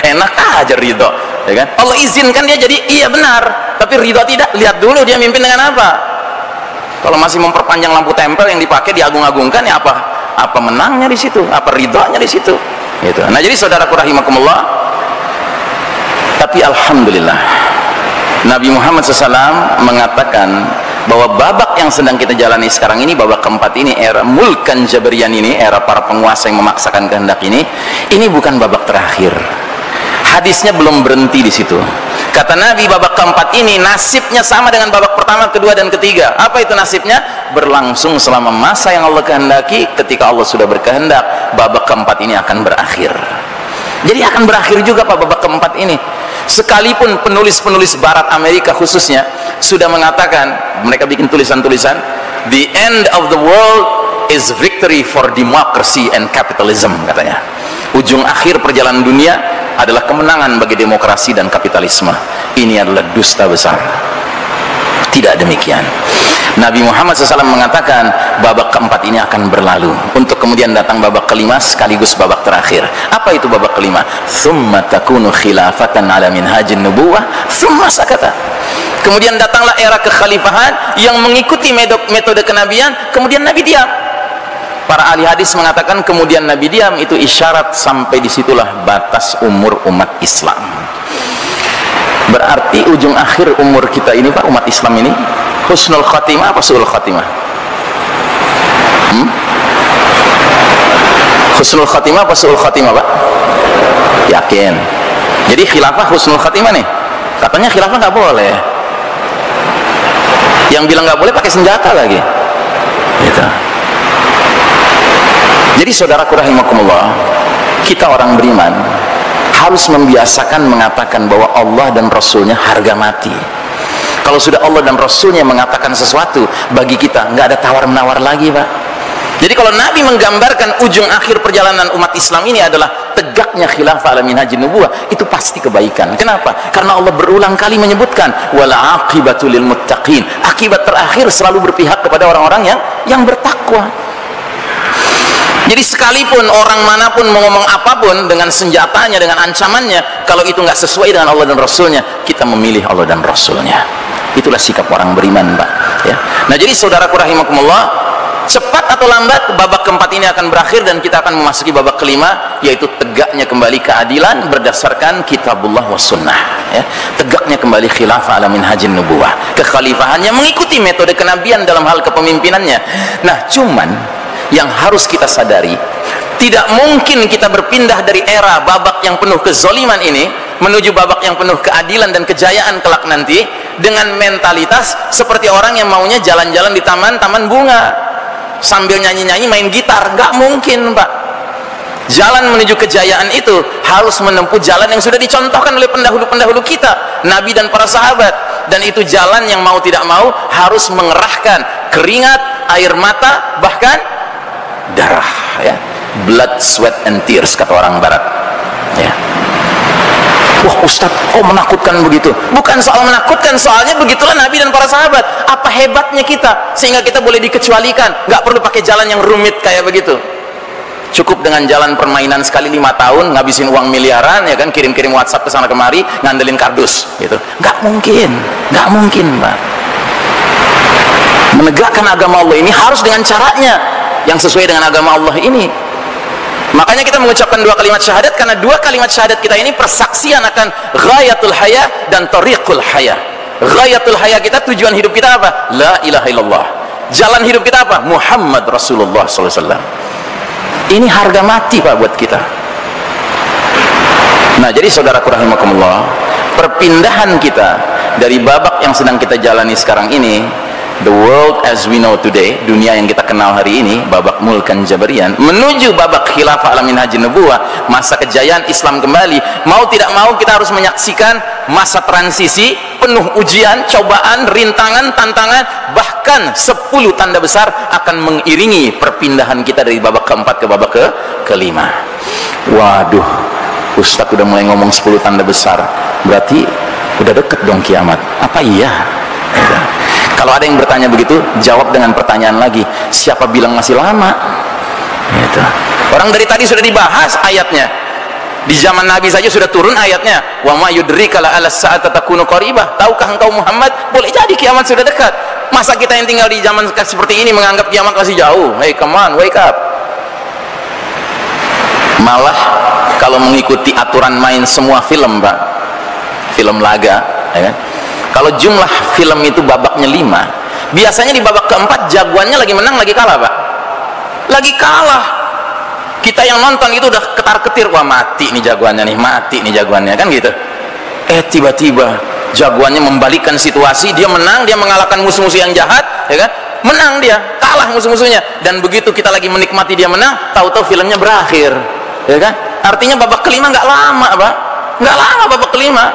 Enak aja ridho ya kan? Allah izinkan dia jadi, iya benar. Tapi ridho tidak. Lihat dulu dia mimpin dengan apa. Kalau masih memperpanjang lampu tempel yang dipakai diagung-agungkan, ya apa menangnya di situ, apa ridhonya di situ gitu. Nah, jadi saudaraku rahimakumullah, tapi alhamdulillah Nabi Muhammad SAW mengatakan bahwa babak yang sedang kita jalani sekarang ini, babak keempat ini, era mulkan jabarian ini, era para penguasa yang memaksakan kehendak ini bukan babak terakhir. Hadisnya belum berhenti di situ. Kata Nabi, babak keempat ini nasibnya sama dengan babak pertama, kedua, dan ketiga. Apa itu nasibnya? Berlangsung selama masa yang Allah kehendaki. Ketika Allah sudah berkehendak, babak keempat ini akan berakhir. Jadi akan berakhir juga, Pak, babak keempat ini. Sekalipun penulis-penulis Barat Amerika khususnya sudah mengatakan, mereka bikin tulisan-tulisan, the end of the world is victory for democracy and capitalism, katanya. Ujung akhir perjalanan dunia adalah kemenangan bagi demokrasi dan kapitalisme. Ini adalah dusta besar. Tidak demikian. Nabi Muhammad SAW mengatakan babak keempat ini akan berlalu untuk kemudian datang babak kelima sekaligus babak terakhir. Apa itu babak kelima? Tsumma takunu khilafatan ala minhajin nubuwah tsumma sakata. Kemudian datanglah era kekhalifahan yang mengikuti metode kenabian, kemudian Nabi diam. Para ahli hadis mengatakan kemudian Nabi diam itu isyarat sampai disitulah batas umur umat Islam. Berarti ujung akhir umur kita ini, Pak, umat Islam ini, husnul khatimah apa su'ul khatimah? Husnul khatimah apa su'ul khatimah, Pak? Yakin. Jadi khilafah husnul khatimah nih. Katanya khilafah nggak boleh. Yang bilang nggak boleh pakai senjata lagi. Gitu. Jadi saudaraku rahimakumullah, kita orang beriman harus membiasakan mengatakan bahwa Allah dan Rasulnya harga mati. Kalau sudah Allah dan Rasulnya mengatakan sesuatu, bagi kita nggak ada tawar-menawar lagi, Pak. Jadi kalau Nabi menggambarkan ujung akhir perjalanan umat Islam ini adalah tegaknya khilafah ala minhajin nubuwah, itu pasti kebaikan. Kenapa? Karena Allah berulang kali menyebutkan wala aqibatu lil muttaqin. Akibat terakhir selalu berpihak kepada orang-orang yang bertakwa. Jadi sekalipun orang manapun mau ngomong apapun dengan senjatanya, dengan ancamannya, kalau itu nggak sesuai dengan Allah dan Rasulnya, kita memilih Allah dan Rasulnya. Itulah sikap orang beriman, Pak. Ya. Nah, jadi saudaraku rahimakumullah, cepat atau lambat babak keempat ini akan berakhir dan kita akan memasuki babak kelima, yaitu tegaknya kembali keadilan berdasarkan kitabullah wa sunnah, ya. Tegaknya kembali khilafah ala minhajin nubuwah, kekhalifahannya mengikuti metode kenabian dalam hal kepemimpinannya. Nah, cuman yang harus kita sadari, tidak mungkin kita berpindah dari era babak yang penuh kezoliman ini menuju babak yang penuh keadilan dan kejayaan kelak nanti dengan mentalitas seperti orang yang maunya jalan-jalan di taman bunga sambil nyanyi-nyanyi main gitar. Nggak mungkin, Pak. Jalan menuju kejayaan itu harus menempuh jalan yang sudah dicontohkan oleh pendahulu-pendahulu kita, Nabi dan para sahabat. Dan itu jalan yang mau tidak mau harus mengerahkan keringat, air mata, bahkan darah, ya. Blood, sweat, and tears, kata orang barat, ya. Wah, Ustadz, kok menakutkan begitu? Bukan soal menakutkan, soalnya begitulah Nabi dan para sahabat. Apa hebatnya kita sehingga kita boleh dikecualikan, nggak perlu pakai jalan yang rumit kayak begitu. Cukup dengan jalan permainan sekali 5 tahun, ngabisin uang miliaran, ya kan, kirim-kirim WhatsApp ke sana kemari, ngandelin kardus, gitu. Nggak mungkin, Pak. Menegakkan agama Allah ini harus dengan caranya yang sesuai dengan agama Allah ini. Makanya kita mengucapkan 2 kalimat syahadat, karena 2 kalimat syahadat kita ini persaksian akan ghayatul haya dan tariqul haya. Ghayatul haya kita, tujuan hidup kita apa? La ilaha illallah. Jalan hidup kita apa? Muhammad Rasulullah SAW. Ini harga mati, Pak, buat kita. Nah, jadi saudaraku rahimakumullah, perpindahan kita dari babak yang sedang kita jalani sekarang ini, the world as we know today, dunia yang kita kenal hari ini, babak mulkan jabarian, menuju babak khilafah ala minhajin nubuwah, masa kejayaan Islam kembali. Mau tidak mau kita harus menyaksikan masa transisi penuh ujian, cobaan, rintangan, tantangan, bahkan 10 tanda besar akan mengiringi perpindahan kita dari babak keempat ke babak kelima. Waduh, Ustadz udah mulai ngomong 10 tanda besar, berarti udah deket dong kiamat. Apa iya? Kalau ada yang bertanya begitu, jawab dengan pertanyaan lagi, siapa bilang masih lama? Gitu. Orang dari tadi sudah dibahas ayatnya. Di zaman Nabi saja sudah turun ayatnya. Wa ma yudrika la as-sa'ata takunu qaribah. Tahukah engkau Muhammad, boleh jadi kiamat sudah dekat. Masa kita yang tinggal di zaman seperti ini menganggap kiamat masih jauh? Hey, come on, wake up. Malah kalau mengikuti aturan main semua film, Pak, film laga, ya kan? Kalau jumlah film itu babaknya 5, biasanya di babak keempat jagoannya lagi menang, lagi kalah, Pak. Lagi kalah. Kita yang nonton itu udah ketar-ketir, wah mati nih jagoannya nih, mati nih jagoannya, kan gitu. Tiba-tiba jagoannya membalikkan situasi, dia menang, dia mengalahkan musuh-musuh yang jahat, ya kan? Menang dia, kalah musuh-musuhnya. Dan begitu kita lagi menikmati dia menang, tahu-tahu filmnya berakhir, ya kan? Artinya babak kelima nggak lama, Pak. Nggak lama babak kelima.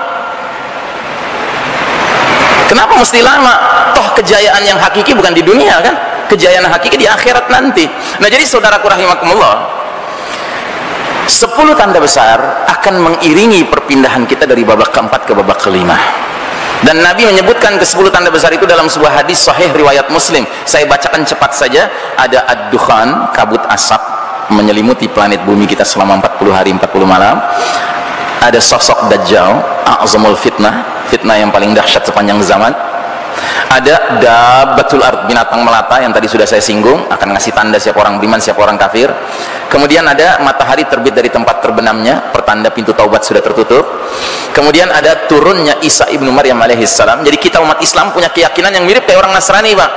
Kenapa mesti lama? Toh kejayaan yang hakiki bukan di dunia, kan? Kejayaan hakiki di akhirat nanti. Nah, jadi saudaraku rahimakumullah, 10 tanda besar akan mengiringi perpindahan kita dari babak keempat ke babak kelima. Dan Nabi menyebutkan ke-10 tanda besar itu dalam sebuah hadis sahih riwayat Muslim. Saya bacakan cepat saja. Ada ad-dukhan, kabut asap menyelimuti planet bumi kita selama 40 hari 40 malam. Ada sosok Dajjal, a'zamul fitnah, fitnah yang paling dahsyat sepanjang zaman. Ada dabbatul ard, binatang melata yang tadi sudah saya singgung, akan ngasih tanda siapa orang beriman, siapa orang kafir. Kemudian ada matahari terbit dari tempat terbenamnya, pertanda pintu taubat sudah tertutup. Kemudian ada turunnya Isa ibnu Maryam alaihissalam. Jadi kita umat Islam punya keyakinan yang mirip kayak orang Nasrani, Pak.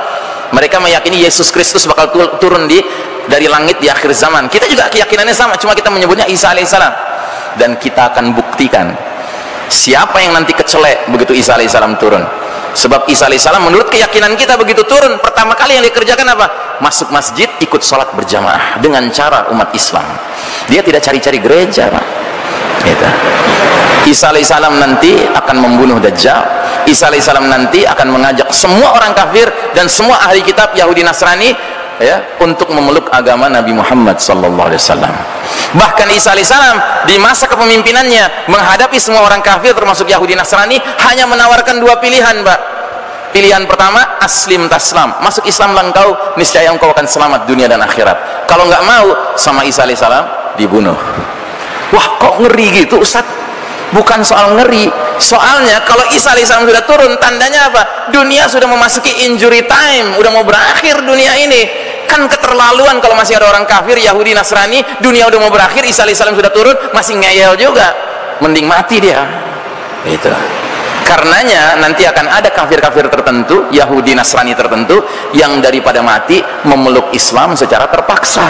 Mereka meyakini Yesus Kristus bakal turun di dari langit di akhir zaman. Kita juga keyakinannya sama, cuma kita menyebutnya Isa alaihissalam. Dan kita akan buktikan siapa yang nanti kecelek begitu Isa alaihissalam turun. Sebab Isa alaihissalam menurut keyakinan kita begitu turun, pertama kali yang dikerjakan apa? Masuk masjid, ikut sholat berjamaah dengan cara umat Islam. Dia tidak cari-cari gereja, Pak. Gitu. Isa alaihissalam nanti akan membunuh Dajjal. Isa alaihissalam nanti akan mengajak semua orang kafir dan semua ahli kitab Yahudi Nasrani ya untuk memeluk agama Nabi Muhammad sallallahu alaihi wasallam. Bahkan Isa alaihissalam di masa kepemimpinannya menghadapi semua orang kafir termasuk Yahudi Nasrani hanya menawarkan dua pilihan, Pak. Pilihan pertama, aslim taslam, masuk Islamlah engkau, niscaya engkau akan selamat dunia dan akhirat. Kalau nggak mau, sama Isa alaihissalam dibunuh. Wah, kok ngeri gitu Ustaz? Bukan soal ngeri, soalnya kalau Isa alaihissalam sudah turun, tandanya apa? Dunia sudah memasuki injury time, udah mau berakhir dunia ini. Kan keterlaluan kalau masih ada orang kafir Yahudi Nasrani, dunia udah mau berakhir, Isa alaihissalam sudah turun, masih ngeyel juga, mending mati dia. Itu karenanya nanti akan ada kafir-kafir tertentu, Yahudi Nasrani tertentu yang daripada mati memeluk Islam secara terpaksa.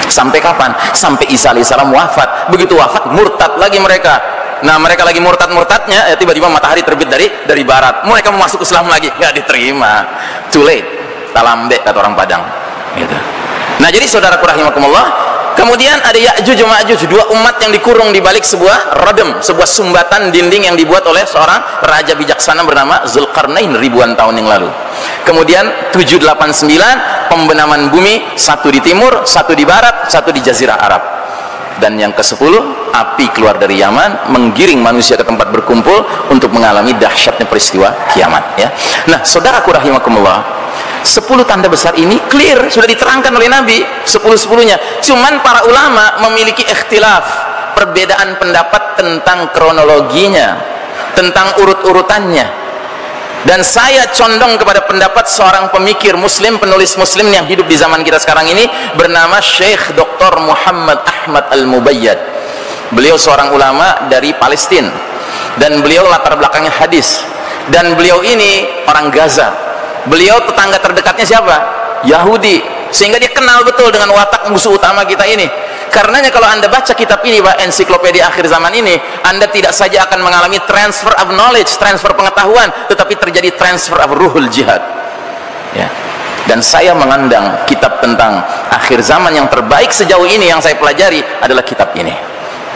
Sampai kapan? Sampai Isa alaihissalam wafat. Begitu wafat, murtad lagi mereka. Nah, mereka lagi murtad-murtadnya, ya tiba-tiba matahari terbit dari barat. Mereka mau masuk Islam lagi, nggak diterima. Too late. Talambe kata orang Padang. Gitu. Nah, jadi saudaraku rahimakumullah, kemudian ada Ya'juj wa Ma'juj, dua umat yang dikurung di balik sebuah radem, sebuah sumbatan dinding yang dibuat oleh seorang raja bijaksana bernama Zulkarnain ribuan tahun yang lalu. Kemudian 789 pembenaman bumi, satu di timur, satu di barat, satu di Jazirah Arab. Dan yang ke-10, api keluar dari Yaman menggiring manusia ke tempat berkumpul untuk mengalami dahsyatnya peristiwa kiamat, ya. Nah, saudaraku rahimakumullah, 10 tanda besar ini clear, sudah diterangkan oleh Nabi, 10-10-nya. Cuman para ulama memiliki ikhtilaf, perbedaan pendapat tentang kronologinya, tentang urut-urutannya. Dan saya condong kepada pendapat seorang pemikir muslim, penulis muslim yang hidup di zaman kita sekarang ini, bernama Syekh Dr. Muhammad Ahmad Al-Mubayyad. Beliau seorang ulama dari Palestina, dan beliau latar belakangnya hadis, dan beliau ini orang Gaza. Beliau tetangga terdekatnya siapa? Yahudi, sehingga dia kenal betul dengan watak musuh utama kita ini. Karenanya kalau Anda baca kitab ini, Pak, ensiklopedia akhir zaman ini, Anda tidak saja akan mengalami transfer of knowledge, transfer pengetahuan, tetapi terjadi transfer of ruhul jihad, ya. Dan saya mengandang kitab tentang akhir zaman yang terbaik sejauh ini yang saya pelajari adalah kitab ini,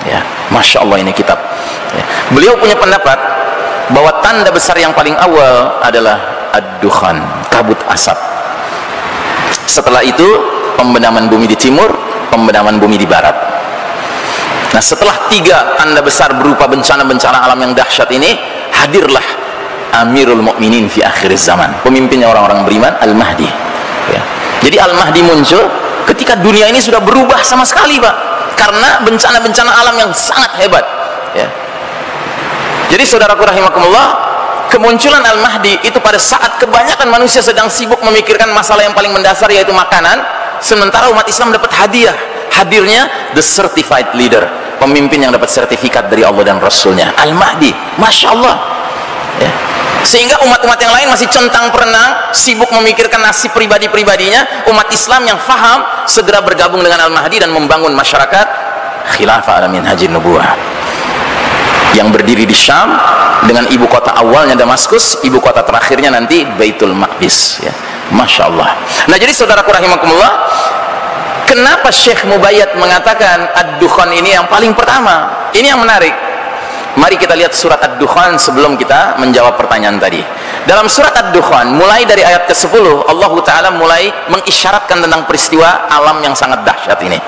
ya. Masya Allah, ini kitab, ya. Beliau punya pendapat bahwa tanda besar yang paling awal adalah ad-dukhan, kabut asap. Setelah itu pembenaman bumi di timur, pembenaman bumi di barat. Nah, setelah 3 tanda besar berupa bencana-bencana alam yang dahsyat ini, hadirlah Amirul Mukminin fi akhir zaman, pemimpinnya orang-orang beriman, Al-Mahdi, ya. Jadi Al-Mahdi muncul ketika dunia ini sudah berubah sama sekali, Pak, karena bencana-bencana alam yang sangat hebat, ya. Jadi saudaraku rahimakumullah, kemunculan Al-Mahdi itu pada saat kebanyakan manusia sedang sibuk memikirkan masalah yang paling mendasar, yaitu makanan, sementara umat Islam dapat hadiah. Hadirnya the certified leader, pemimpin yang dapat sertifikat dari Allah dan Rasulnya, Al-Mahdi. Masya Allah, ya. Sehingga umat-umat yang lain masih centang perenang sibuk memikirkan nasib pribadi-pribadinya. Umat Islam yang faham segera bergabung dengan Al-Mahdi dan membangun masyarakat khilafah ala minhajin nubuwah yang berdiri di Syam dengan ibu kota awalnya Damaskus, ibu kota terakhirnya nanti Baitul Maqdis, ya. Masya Allah. Nah, jadi saudaraku rahimakumullah, kenapa Syekh Mubayyad mengatakan ad-dukhan ini yang paling pertama? Ini yang menarik. Mari kita lihat surat ad-dukhan sebelum kita menjawab pertanyaan tadi. Dalam surat ad-dukhan, mulai dari ayat ke-10, Allah Ta'ala mulai mengisyaratkan tentang peristiwa alam yang sangat dahsyat ini.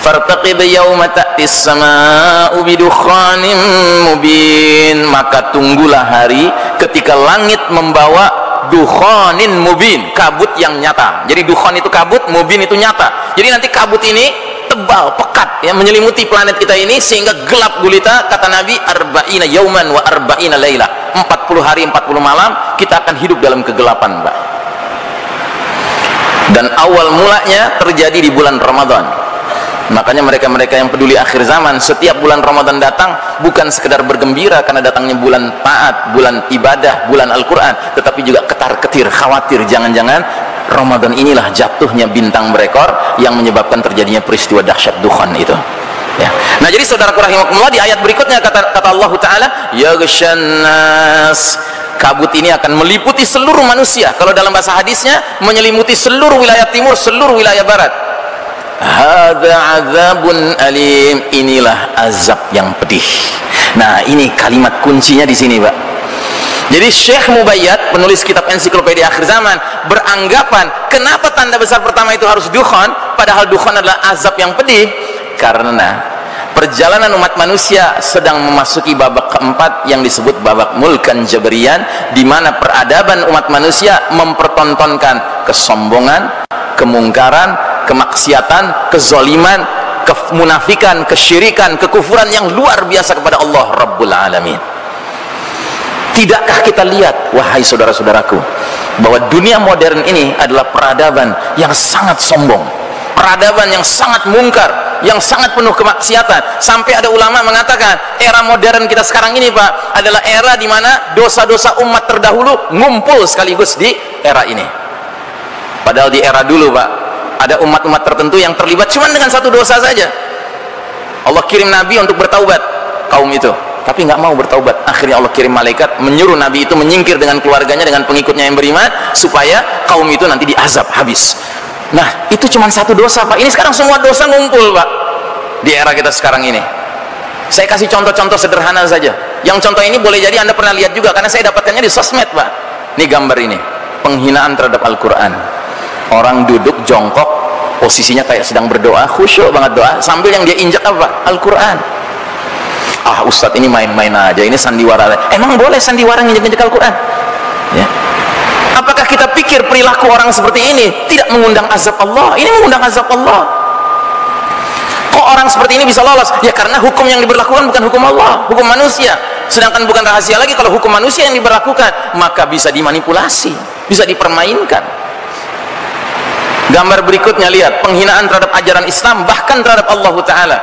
Fartaqib yawma ta'tis sama'u bidukhanim mubin. Maka tunggulah hari ketika langit membawa dukhanin mubin, kabut yang nyata. Jadi dukhan itu kabut, mubin itu nyata. Jadi nanti kabut ini tebal, pekat, ya, menyelimuti planet kita ini sehingga gelap gulita. Kata Nabi, arba'ina yauman wa arba'ina laila, 40 hari 40 malam kita akan hidup dalam kegelapan, Pak. Dan awal mulanya terjadi di bulan Ramadan. Makanya mereka-mereka yang peduli akhir zaman, setiap bulan Ramadan datang bukan sekedar bergembira karena datangnya bulan taat, bulan ibadah, bulan Al-Quran, tetapi juga ketar-ketir, khawatir jangan-jangan Ramadan inilah jatuhnya bintang berekor yang menyebabkan terjadinya peristiwa dahsyat dukhan itu. Ya. Nah, jadi saudaraku rahimakumullah, di ayat berikutnya kata Allah Ta'ala, yaghshannas, kabut ini akan meliputi seluruh manusia. Kalau dalam bahasa hadisnya, menyelimuti seluruh wilayah timur, seluruh wilayah barat. Hadza azabun alim, inilah azab yang pedih. Nah, ini kalimat kuncinya di sini, Pak. Jadi Syekh Mubayyad, penulis kitab ensiklopedia akhir zaman, beranggapan kenapa tanda besar pertama itu harus dukhan, padahal dukhan adalah azab yang pedih, karena perjalanan umat manusia sedang memasuki babak keempat yang disebut babak mulkan jabarian, di mana peradaban umat manusia mempertontonkan kesombongan, kemungkaran, kemaksiatan, kezaliman, kemunafikan, kesyirikan, kekufuran yang luar biasa kepada Allah Rabbul Alamin. Tidakkah kita lihat, wahai saudara-saudaraku, bahwa dunia modern ini adalah peradaban yang sangat sombong, peradaban yang sangat mungkar, yang sangat penuh kemaksiatan, sampai ada ulama mengatakan era modern kita sekarang ini, Pak, adalah era di mana dosa-dosa umat terdahulu ngumpul sekaligus di era ini. Padahal di era dulu, Pak, ada umat-umat tertentu yang terlibat cuma dengan satu dosa saja. Allah kirim Nabi untuk bertaubat kaum itu, tapi nggak mau bertaubat. Akhirnya Allah kirim malaikat menyuruh Nabi itu menyingkir dengan keluarganya, dengan pengikutnya yang beriman, supaya kaum itu nanti diazab habis. Nah, itu cuma satu dosa, Pak. Ini sekarang semua dosa ngumpul, Pak, di era kita sekarang ini. Saya kasih contoh-contoh sederhana saja. Yang contoh ini boleh jadi Anda pernah lihat juga, karena saya dapatkannya di sosmed, Pak. Ini gambar ini, penghinaan terhadap Al-Quran. Orang duduk jongkok, posisinya kayak sedang berdoa, khusyuk banget doa, sambil yang dia injak apa? Al-Quran. Ah, Ustadz ini main-main aja, ini sandiwara. Emang boleh sandiwara nginjek-nginjek Al-Quran? Ya. Apakah kita pikir perilaku orang seperti ini tidak mengundang azab Allah? Ini mengundang azab Allah. Kok orang seperti ini bisa lolos? Ya karena hukum yang diberlakukan bukan hukum Allah, hukum manusia. Sedangkan bukan rahasia lagi kalau hukum manusia yang diberlakukan, maka bisa dimanipulasi, bisa dipermainkan. Gambar berikutnya, lihat penghinaan terhadap ajaran Islam, bahkan terhadap Allah Ta'ala.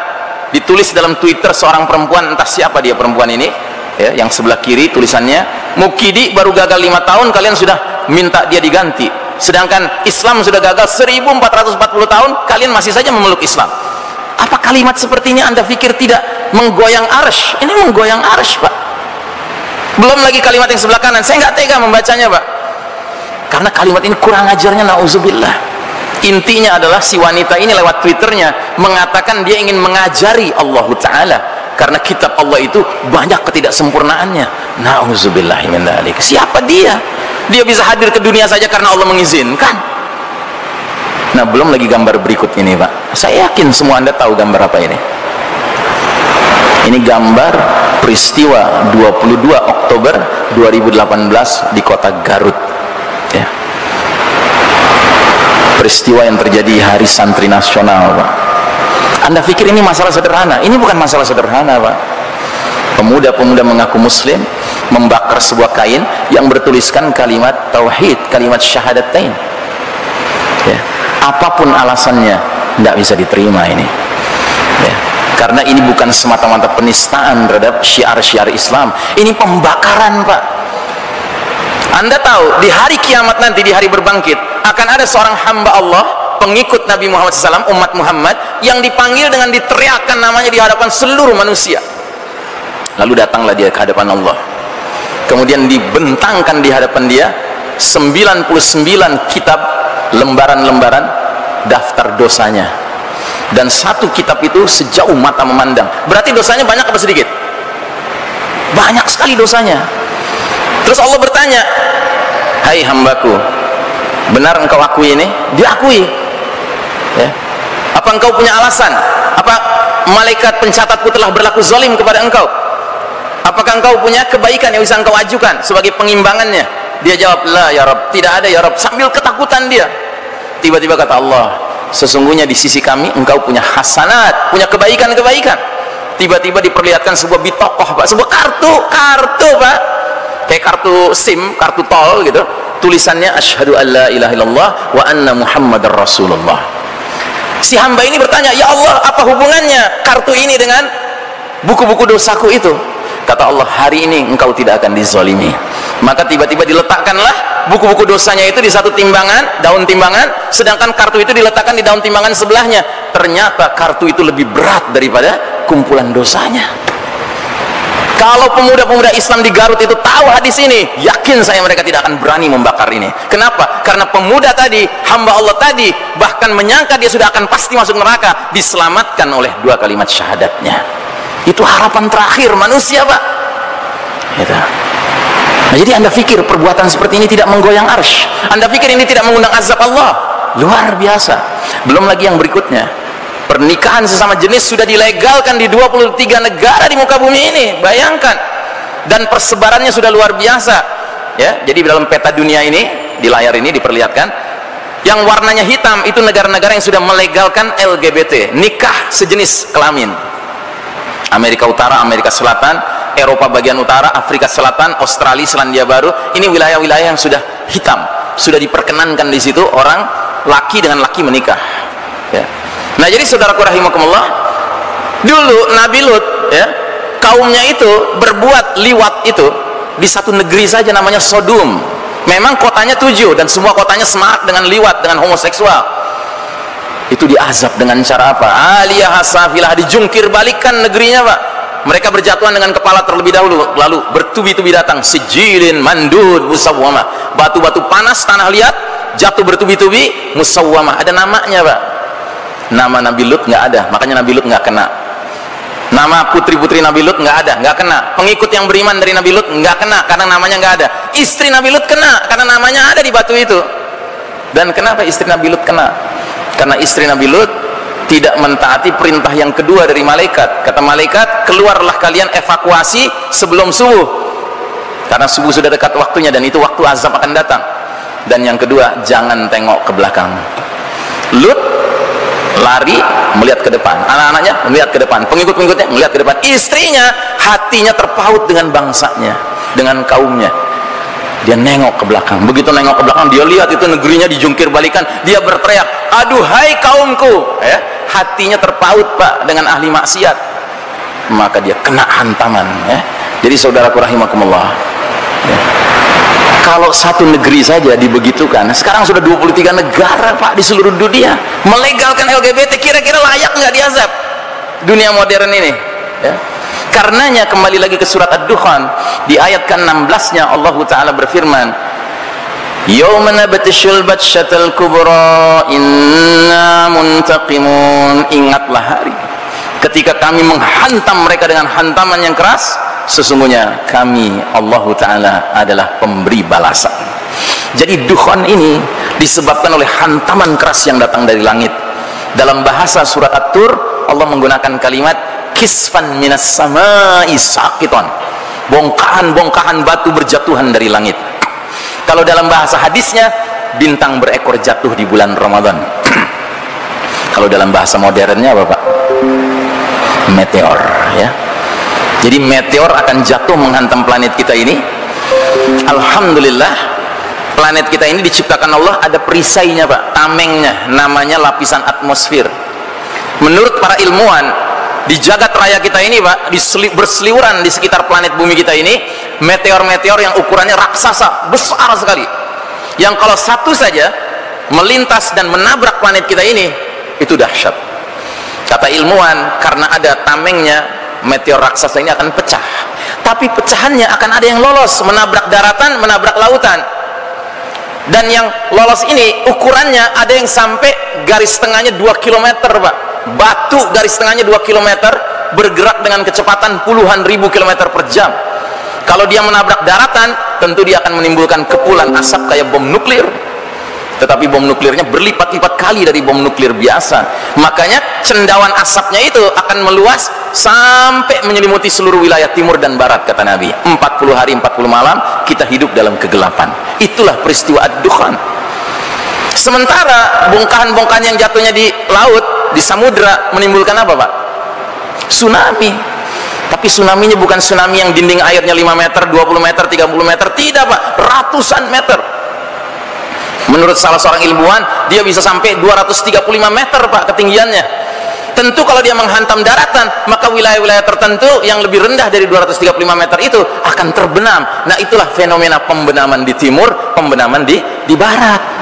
Ditulis dalam Twitter seorang perempuan, entah siapa dia perempuan ini ya, yang sebelah kiri tulisannya, Mukidi baru gagal 5 tahun kalian sudah minta dia diganti, sedangkan Islam sudah gagal 1440 tahun kalian masih saja memeluk Islam. Apa kalimat seperti ini Anda pikir tidak menggoyang arsy? Ini menggoyang arsy, Pak. Belum lagi kalimat yang sebelah kanan, saya nggak tega membacanya, Pak, karena kalimat ini kurang ajarnya, na'udzubillah. Intinya adalah si wanita ini lewat Twitternya mengatakan dia ingin mengajari Allah Ta'ala, karena kitab Allah itu banyak ketidaksempurnaannya. Na'udzubillahi min dzalik. Siapa dia? Dia bisa hadir ke dunia saja karena Allah mengizinkan. Nah, belum lagi gambar berikut ini, Pak. Saya yakin semua Anda tahu gambar apa ini. Ini gambar peristiwa 22 Oktober 2018 di kota Garut ya. Peristiwa yang terjadi hari santri nasional, Pak. Anda pikir ini masalah sederhana? Ini bukan masalah sederhana, Pak. Pemuda-pemuda mengaku muslim membakar sebuah kain yang bertuliskan kalimat tauhid, kalimat syahadatain ya. Apapun alasannya tidak bisa diterima ini ya. Karena ini bukan semata-mata penistaan terhadap syiar-syiar Islam, ini pembakaran, Pak. Anda tahu di hari kiamat nanti, di hari berbangkit, akan ada seorang hamba Allah, pengikut Nabi Muhammad SAW, umat Muhammad, yang dipanggil dengan diteriakkan namanya di hadapan seluruh manusia. Lalu datanglah dia ke hadapan Allah, kemudian dibentangkan di hadapan dia 99 kitab, lembaran-lembaran daftar dosanya, dan satu kitab itu sejauh mata memandang. Berarti dosanya banyak apa sedikit? Banyak sekali dosanya. Terus Allah bertanya, hai hambaku, benar engkau akui ini? Dia akui ya. Apa engkau punya alasan? Apa malaikat pencatatku telah berlaku zalim kepada engkau? Apakah engkau punya kebaikan yang bisa engkau ajukan sebagai pengimbangannya? Dia jawab, la ya Rabb, tidak ada ya Rabb, sambil ketakutan dia. Tiba-tiba kata Allah, sesungguhnya di sisi kami engkau punya hasanat, punya kebaikan-kebaikan. Tiba-tiba diperlihatkan sebuah bitokoh, Pak, sebuah kartu, Pak, kayak kartu SIM, kartu tol gitu, tulisannya asyhadu alla ilaha illallah wa anna muhammadar rasulullah. Si hamba ini bertanya, ya Allah, apa hubungannya kartu ini dengan buku-buku dosaku itu? Kata Allah, hari ini engkau tidak akan dizalimi. Maka tiba-tiba diletakkanlah buku-buku dosanya itu di satu timbangan, daun timbangan, sedangkan kartu itu diletakkan di daun timbangan sebelahnya. Ternyata kartu itu lebih berat daripada kumpulan dosanya. Kalau pemuda-pemuda Islam di Garut itu tahu hadis ini, yakin saya mereka tidak akan berani membakar ini. Kenapa? Karena pemuda tadi, hamba Allah tadi, bahkan menyangka dia sudah akan pasti masuk neraka, diselamatkan oleh 2 kalimat syahadatnya. Itu harapan terakhir manusia, Pak. Gitu. Nah, jadi Anda pikir perbuatan seperti ini tidak menggoyang arsy? Anda pikir ini tidak mengundang azab Allah? Luar biasa. Belum lagi yang berikutnya. Pernikahan sesama jenis sudah dilegalkan di 23 negara di muka bumi ini. Bayangkan. Dan persebarannya sudah luar biasa. Ya, jadi dalam peta dunia ini, di layar ini diperlihatkan, yang warnanya hitam itu negara-negara yang sudah melegalkan LGBT, nikah sejenis kelamin. Amerika Utara, Amerika Selatan, Eropa bagian utara, Afrika Selatan, Australia, Selandia Baru. Ini wilayah-wilayah yang sudah hitam, sudah diperkenankan di situ orang laki dengan laki menikah. Ya. Nah, jadi saudaraku rahimakumullah, dulu Nabi Lut, ya, kaumnya itu berbuat liwat itu di satu negeri saja namanya Sodom. Memang kotanya 7 dan semua kotanya semak dengan liwat, dengan homoseksual. Itu diazab dengan cara apa? Aliyah safilah, dijungkir balikan negerinya, Pak. Mereka berjatuhan dengan kepala terlebih dahulu, lalu bertubi-tubi datang sijilin mandud musawwamah, batu-batu panas, tanah liat jatuh bertubi-tubi, musawwamah, ada namanya, Pak. Nama Nabi Lut nggak ada, makanya Nabi Lut nggak kena. Nama putri-putri Nabi Lut nggak ada, nggak kena. Pengikut yang beriman dari Nabi Lut nggak kena karena namanya nggak ada. Istri Nabi Lut kena karena namanya ada di batu itu. Dan kenapa istri Nabi Lut kena? Karena istri Nabi Lut tidak mentaati perintah yang kedua dari malaikat. Kata malaikat, keluarlah kalian evakuasi sebelum subuh, karena subuh sudah dekat waktunya dan itu waktu azab akan datang. Dan yang kedua, jangan tengok ke belakang. Lut lari melihat ke depan, anak-anaknya melihat ke depan, pengikut-pengikutnya melihat ke depan, istrinya hatinya terpaut dengan bangsanya, dengan kaumnya. Dia nengok ke belakang. Begitu nengok ke belakang, dia lihat itu negerinya dijungkir balikan. Dia berteriak, aduhai kaumku, ya. Hatinya terpaut, Pak, dengan ahli maksiat. Maka dia kena hantaman, ya. Jadi saudaraku rahimakumullah, ya. Kalau satu negeri saja dibegitukan, sekarang sudah 23 negara, Pak, di seluruh dunia melegalkan LGBT. Kira-kira layak nggak diazab dunia modern ini, ya? Karenanya kembali lagi ke surat Ad-Dukhan, di ayat ke-16-nya Allah Ta'ala berfirman, Yawma nabtishul batsyatal kubra inna muntaqimun. Ingatlah hari ketika kami menghantam mereka dengan hantaman yang keras, sesungguhnya kami Allah Ta'ala adalah pemberi balasan. Jadi Dukhan ini disebabkan oleh hantaman keras yang datang dari langit. Dalam bahasa surat At-Tur, Allah menggunakan kalimat kisfan minas sama'i saqiton, bongkahan-bongkahan batu berjatuhan dari langit. Kalau dalam bahasa hadisnya, bintang berekor jatuh di bulan Ramadan. Kalau dalam bahasa modernnya apa, Pak? Meteor, ya. Jadi meteor akan jatuh menghantam planet kita ini. Alhamdulillah, planet kita ini diciptakan Allah ada perisainya, Pak, tamengnya, namanya lapisan atmosfer. Menurut para ilmuwan, di jagat raya kita ini, Pak, berseliweran di sekitar planet bumi kita ini meteor-meteor yang ukurannya raksasa, besar sekali, yang kalau satu saja melintas dan menabrak planet kita ini, itu dahsyat. Kata ilmuwan, karena ada tamengnya, meteor raksasa ini akan pecah, tapi pecahannya akan ada yang lolos, menabrak daratan, menabrak lautan. Dan yang lolos ini ukurannya ada yang sampai garis tengahnya 2 km, Pak. Batu garis tengahnya 2 km, bergerak dengan kecepatan puluhan ribu kilometer per jam. Kalau dia menabrak daratan, tentu dia akan menimbulkan kepulan asap kayak bom nuklir. Tetapi bom nuklirnya berlipat-lipat kali dari bom nuklir biasa. Makanya cendawan asapnya itu akan meluas sampai menyelimuti seluruh wilayah timur dan barat, kata Nabi. 40 hari 40 malam kita hidup dalam kegelapan. Itulah peristiwa Ad-Dukhan. Sementara bongkahan-bongkahan yang jatuhnya di laut, di samudra, menimbulkan apa, Pak? Tsunami. Tapi tsunaminya bukan tsunami yang dinding airnya 5 meter, 20 meter, 30 meter. Tidak, Pak, ratusan meter. Menurut salah seorang ilmuwan, dia bisa sampai 235 meter, Pak, ketinggiannya. tentu kalau dia menghantam daratan, maka wilayah-wilayah tertentu yang lebih rendah dari 235 meter itu akan terbenam. Nah, itulah fenomena pembenaman di timur, pembenaman di barat.